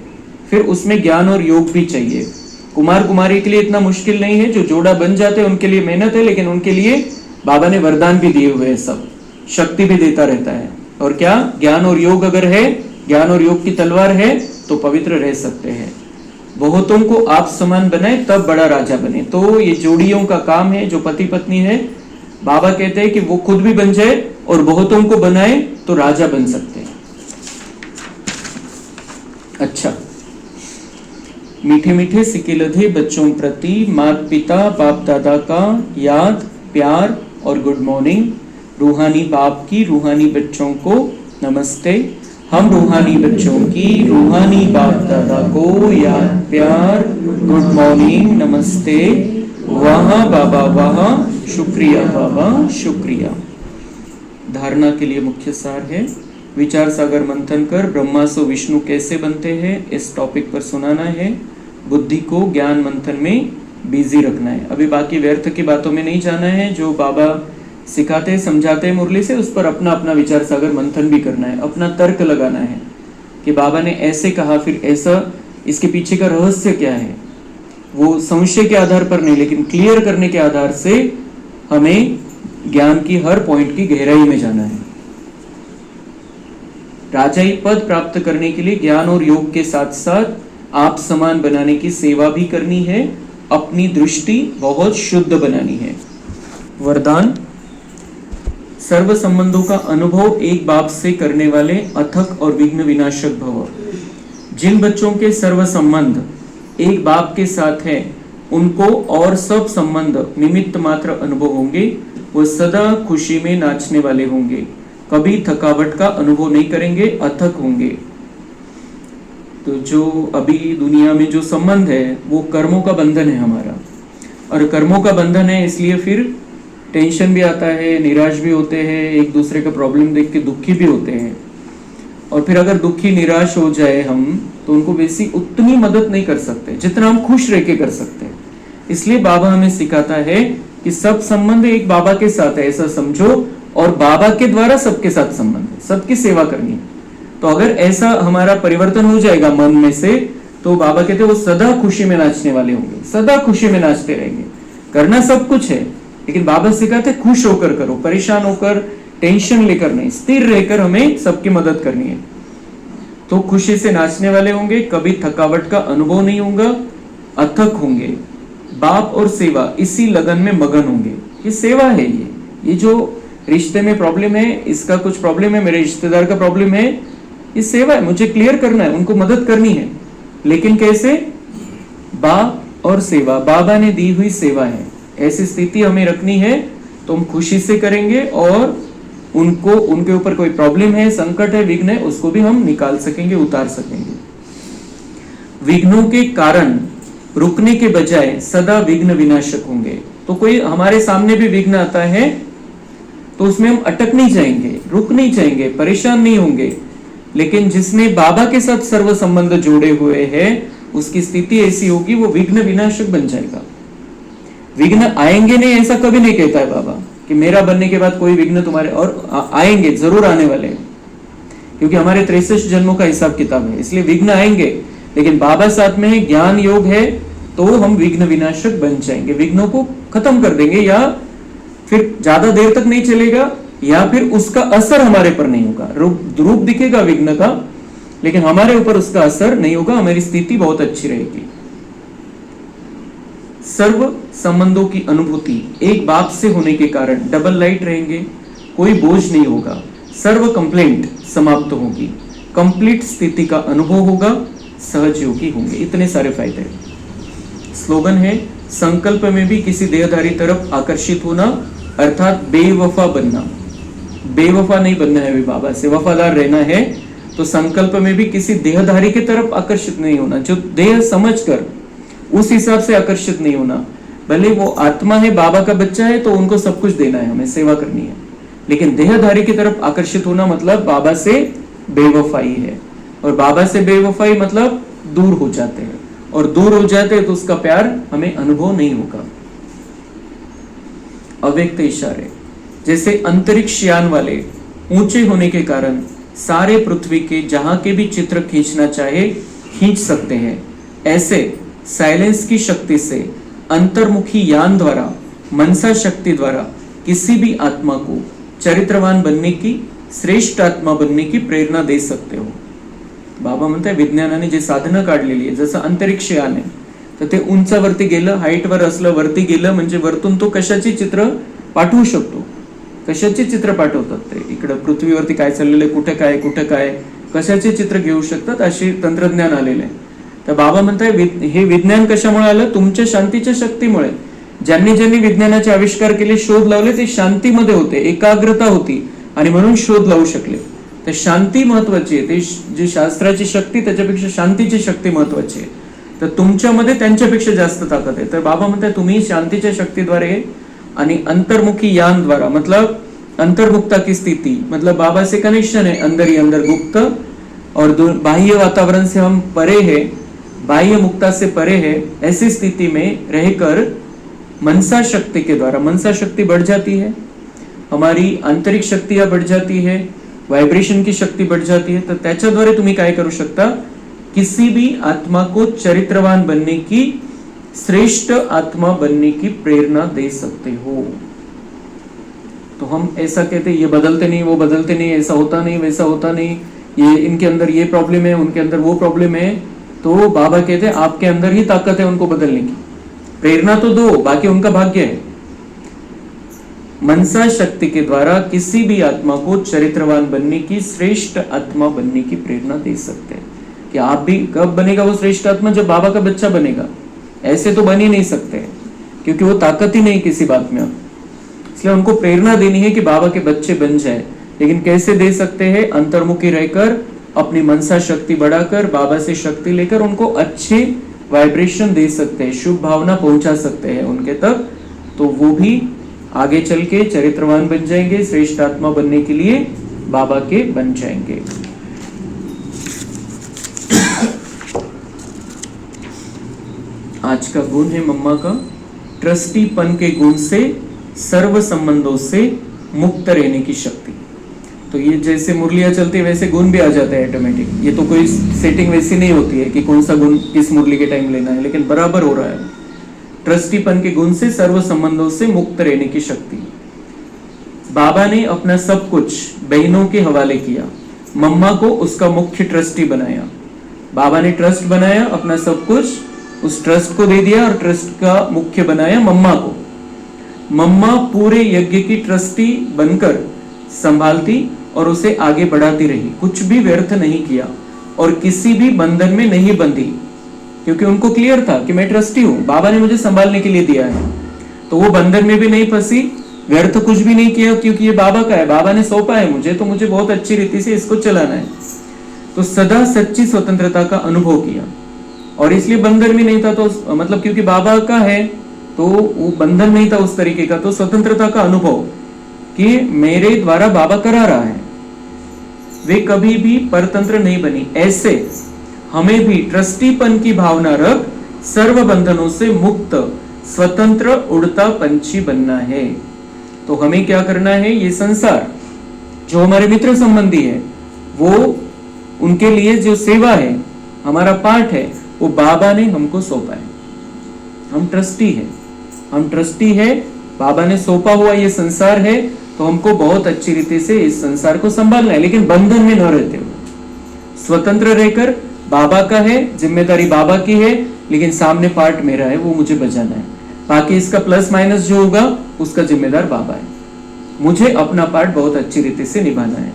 फिर उसमें ज्ञान और योग भी चाहिए। कुमार कुमारी के लिए इतना मुश्किल नहीं है, जो जोड़ा बन जाते हैं उनके लिए मेहनत है, लेकिन उनके लिए बाबा ने वरदान भी दिए हुए हैं, सब शक्ति भी देता रहता है। और क्या, ज्ञान और योग अगर है, ज्ञान और योग की तलवार है तो पवित्र रह सकते हैं। बहुतों को आप समान बनाए तब बड़ा राजा बने। तो ये जोड़ियों का काम है, जो पति पत्नी है। बाबा कहते हैं कि वो खुद भी बन जाए और बहुतों को बनाए तो राजा बन सकते हैं। अच्छा, मीठे मीठे सिकिलधे बच्चों प्रति माता पिता बाप दादा का याद, प्यार और गुड मॉर्निंग। रूहानी बाप की रूहानी बच्चों को नमस्ते। हम रूहानी बच्चों की रूहानी बाप दादा को याद, प्यार, गुड मॉर्निंग, नमस्ते। वहाँ बाबा वहाँ, शुक्रिया बाबा शुक्रिया। धारणा के लिए मुख्य सार है, विचार सागर मंथन कर ब्रह्मा से विष्णु कैसे बनते हैं, इस टॉपिक पर सुनाना है। बुद्धि को ज्ञान मंथन में बिजी रखना है। अभी बाकी व्यर्थ की बातों में नहीं जाना है। जो बाबा सिखाते समझाते हैं मुरली से, उस पर अपना अपना विचार सागर मंथन भी करना है, अपना तर्क लगाना है कि बाबा ने ऐसे कहा, फिर ऐसा, इसके पीछे का रहस्य क्या है। वो संशय के आधार पर नहीं, लेकिन क्लियर करने के आधार से हमें ज्ञान की हर पॉइंट की गहराई में जाना है। राजाई पद प्राप्त करने के लिए ज्ञान और योग के साथ साथ आप समान बनाने की सेवा भी करनी है। अपनी दृष्टि बहुत शुद्ध बनानी है। वरदान, सर्व संबंधों का अनुभव एक बाप से करने वाले अथक और विघ्न विनाशक भव। जिन बच्चों के सर्व संबंध एक बाप के साथ है, उनको और सब संबंध निमित्त मात्र अनुभव होंगे। वो सदा खुशी में नाचने वाले होंगे, कभी थकावट का अनुभव नहीं करेंगे, अथक होंगे। तो जो अभी दुनिया में जो संबंध है वो कर्मों का बंधन है हमारा, और कर्मों का बंधन है, इसलिए फिर टेंशन भी आता है, निराश भी होते हैं, एक दूसरे का प्रॉब्लम देख के दुखी भी होते हैं। और फिर अगर दुखी निराश हो जाए हम, तो उनको वैसी उतनी मदद नहीं कर सकते जितना हम खुश रह के कर सकते हैं। इसलिए बाबा हमें सिखाता है कि सब संबंध एक बाबा के साथ है, ऐसा समझो, और बाबा के द्वारा सबके साथ संबंध है, सबकी सेवा करनी है। तो अगर ऐसा हमारा परिवर्तन हो जाएगा मन में से, तो बाबा कहते हैं वो सदा खुशी में नाचने वाले होंगे, सदा खुशी में नाचते रहेंगे। करना सब कुछ है, लेकिन बाबा सिखाते खुश होकर करो, परेशान होकर, टेंशन लेकर नहीं, स्थिर रहकर हमें सबकी मदद करनी है। तो खुशी से नाचने वाले होंगे, कभी थकावट का अनुभव नहीं होगा, अथक होंगे। बाप और सेवा इसी लगन में मगन होंगे। ये सेवा है। ये जो रिश्ते में प्रॉब्लम है, इसका कुछ प्रॉब्लम है, मेरे रिश्तेदार का प्रॉब्लम है, ये सेवा है, मुझे क्लियर करना है, उनको मदद करनी है। लेकिन कैसे? बाप और सेवा, बाबा ने दी हुई सेवा है। ऐसी स्थिति हमें रखनी है तो हम खुशी से करेंगे, और उनको, उनके ऊपर कोई प्रॉब्लम है, संकट है, विघ्न है, उसको भी हम निकाल सकेंगे, उतार सकेंगे। विघ्नों के कारण रुकने के बजाय सदा विघ्न विनाशक होंगे। तो कोई हमारे सामने भी विघ्न आता है तो उसमें हम अटक नहीं जाएंगे, रुक नहीं जाएंगे, परेशान नहीं होंगे। लेकिन जिसने बाबा के साथ सर्व संबंध जोड़े हुए हैं, उसकी स्थिति ऐसी होगी, वो विघ्न विनाशक बन जाएगा। विघ्न आएंगे नहीं ऐसा कभी नहीं कहता है बाबा, कि मेरा बनने के बाद कोई विघ्न तुम्हारे, और आएंगे, जरूर आने वाले हैं, क्योंकि हमारे 63 जन्मों का हिसाब किताब है, इसलिए विघ्न आएंगे। लेकिन बाबा साथ में है, ज्ञान योग है, तो हम विघ्न विनाशक बन जाएंगे, विघ्नों को खत्म कर देंगे, या फिर ज्यादा देर तक नहीं चलेगा, या फिर उसका असर हमारे पर नहीं होगा। रूप दिखेगा विघ्न का, लेकिन हमारे ऊपर उसका असर नहीं होगा, हमारी स्थिति बहुत अच्छी रहेगी। सर्व संबंधों की अनुभूति एक बाप से होने के कारण डबल लाइट रहेंगे, कोई बोझ नहीं होगा, सर्व कंप्लेंट समाप्त होगी, कंप्लीट स्थिति का अनुभव होगा, सहज योगी होंगे। इतने सारे फायदे। स्लोगन है, संकल्प में भी किसी देहधारी तरफ आकर्षित होना, अर्थात बेवफा बनना। बेवफा नहीं बनना है, बाबा से वफादार रहना है, तो संकल्प में भी किसी देहधारी की तरफ आकर्षित नहीं होना, जो देह समझकर उस हिसाब से आकर्षित नहीं होना। भले वो आत्मा है, बाबा का बच्चा है, तो उनको सब कुछ देना है, हमें सेवा करनी है, लेकिन देहधारी की तरफ आकर्षित होना मतलब बाबा से बेवफाई है, और बाबा से बेवफाई मतलब दूर हो जाते हैं, और दूर हो जाते हैं तो उसका प्यार हमें अनुभव नहीं होगा। अव्यक्त इशारे, जैसे अंतरिक्ष यान वाले ऊंचे होने के कारण सारे पृथ्वी के जहां के भी चित्र खींचना चाहे खींच सकते हैं, ऐसे साइलेंस की शक्ति से अंतर्मुखी यान द्वारा, मनसा शक्ति द्वारा किसी भी आत्मा को चरित्रवान बनने की, श्रेष्ठ आत्मा बनने की प्रेरणा दे सकते हो। बाबा म्हणतात विज्ञानाने जे साधनं काढलेली आहे, जसं अंतरिक्ष यान आहे, तर ते उंचावरती गेलं, हाईटवर असलं, वरती गेलं म्हणजे वरतून तो कशाची चित्र पाठवू शकतो। कशाची चित्र पाठवतात ते, इकडे पृथ्वीवरती काय चाललेलं आहे, कुठे काय कशाचे चित्र घेऊ शकतात, असे तंत्रज्ञान आलेले आहे। तर बाबा म्हणताय हे विज्ञान कशामुळे आलं, तुमच्या शांतीच्या शक्तीमुळे। ज्यांनी ज्यांनी विज्ञानाचे आविष्कार केले, शोध लावले, ते शांतीमध्ये होते, एकाग्रता होती, आणि म्हणून शोध लावू शकले। तर शांती महत्वाची आहे, ते जी शास्त्राची शक्ती त्याच्यापेक्षा शांतीची शक्ती महत्वाची आहे। तर तुमच्यामध्ये त्यांच्यापेक्षा जास्त ताकद आहे। तर बाबा म्हणतात तुम्ही शांतीच्या शक्तीद्वारे आणि अंतर्मुखी यान द्वारा, मतलब अंतर्मुक्ता की स्थिति, मतलब बाबा से कनेक्शन है, अंदर ही अंदर गुप्त, और बाह्य वातावरण से हम परे है, बाह्य मुक्ता से परे है, ऐसी स्थिति में रहकर मनसा शक्ति के द्वारा, मनसा शक्ति बढ़ जाती है, हमारी आंतरिक शक्तियां बढ़ जाती है, वाइब्रेशन की शक्ति बढ़ जाती है। तो त्याच्याद्वारे तुम्ही काय करू शकता, किसी भी आत्मा को चरित्रवान बनने की, श्रेष्ठ आत्मा बनने की प्रेरणा दे सकते हो। तो हम ऐसा कहते ये बदलते नहीं, वो बदलते नहीं, ऐसा होता नहीं, वैसा होता नहीं, ये इनके अंदर ये प्रॉब्लम है, उनके अंदर वो प्रॉब्लम है। तो बाबा कहते हैं आपके अंदर ही ताकत है उनको बदलने की, प्रेरणा तो दो, बाकी उनका भाग्य है। मनसा शक्ति के द्वारा किसी भी आत्मा को चरित्रवान बनने की, श्रेष्ठ आत्मा बनने की प्रेरणा दे सकते हैं। कि आप भी कब बनेगा वो श्रेष्ठ आत्मा, जब बाबा का बच्चा बनेगा, ऐसे तो बन ही नहीं सकते, क्योंकि वो ताकत ही नहीं किसी बात में। इसलिए उनको प्रेरणा देनी है कि बाबा के बच्चे बन जाए। लेकिन कैसे दे सकते हैं, अंतर्मुखी रहकर, अपनी मनसा शक्ति बढ़ाकर, बाबा से शक्ति लेकर उनको अच्छे वाइब्रेशन दे सकते हैं, शुभ भावना पहुंचा सकते हैं उनके तक। तो वो भी आगे चल के चरित्रवान बन जाएंगे, श्रेष्ठ आत्मा बनने के लिए बाबा के बन जाएंगे। आज का गुण है मम्मा का, ट्रस्टीपन के गुण से सर्व संबंधों से मुक्त रहने की शक्ति। तो ये जैसे मुरलियां चलती है वैसे गुण भी आ जाते हैं ऑटोमेटिक। ये तो कोई सेटिंग वैसी नहीं होती है कि कौन सा गुण किस मुरली के टाइम लेना है, लेकिन बराबर हो रहा है। ट्रस्टीपन के गुण से सर्व संबंधों से मुक्त रहने की शक्ति। बाबा ने अपना सब कुछ बहनों के हवाले किया, मम्मा को उसका मुख्य ट्रस्टी बनाया। बाबा ने ट्रस्ट बनाया, अपना सब कुछ उस ट्रस्ट को दे दिया, और ट्रस्ट का मुख्य बनाया मम्मा को। मम्मा पूरे यज्ञ की ट्रस्टी बनकर संभालती और उसे आगे बढ़ाती रही, कुछ भी व्यर्थ नहीं किया और किसी भी बंधन में नहीं बंधी, क्योंकि उनको क्लियर था कि मैं ट्रस्टी हूं, बाबा ने मुझे संभालने के लिए दिया है। तो वो बंधन में भी नहीं फंसी, व्यर्थ कुछ भी नहीं किया, क्योंकि ये बाबा का है, बाबा ने सौंपा है मुझे, तो मुझे बहुत अच्छी रीति से इसको चलाना है। तो सदा सच्ची स्वतंत्रता का अनुभव किया, और इसलिए बंधन भी नहीं था। तो मतलब क्योंकि बाबा का है तो वो बंधन नहीं था उस तरीके का, तो स्वतंत्रता का अनुभव कि मेरे द्वारा बाबा करा रहा है। वे कभी भी परतंत्र नहीं बनी। ऐसे हमें भी ट्रस्टीपन की भावना रख सर्व बंधनों से मुक्त स्वतंत्र उड़ता पंछी बनना है। तो हमें क्या करना है, ये संसार जो हमारे मित्र संबंधी है, वो उनके लिए जो सेवा है, हमारा पार्ट है, वो बाबा ने हमको सौंपा है। हम ट्रस्टी है, बाबा ने सौंपा हुआ ये संसार है, तो हमको बहुत अच्छी रीति से इस संसार को संभालना है, लेकिन बंधन में न रहते हुए स्वतंत्र रहकर। बाबा का है, जिम्मेदारी बाबा की है, लेकिन सामने पार्ट मेरा है, वो मुझे बजाना है। बाकी इसका प्लस माइनस जो होगा उसका जिम्मेदार बाबा है, मुझे अपना पार्ट बहुत अच्छी रीति से निभाना है।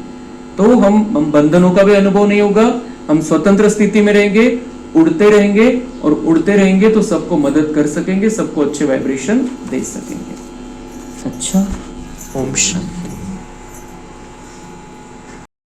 तो हम बंधनों का भी अनुभव नहीं होगा, हम स्वतंत्र स्थिति में रहेंगे, उड़ते रहेंगे, और उड़ते रहेंगे तो सबको मदद कर सकेंगे, सबको अच्छे वाइब्रेशन दे सकेंगे। अच्छा, ओम शांति।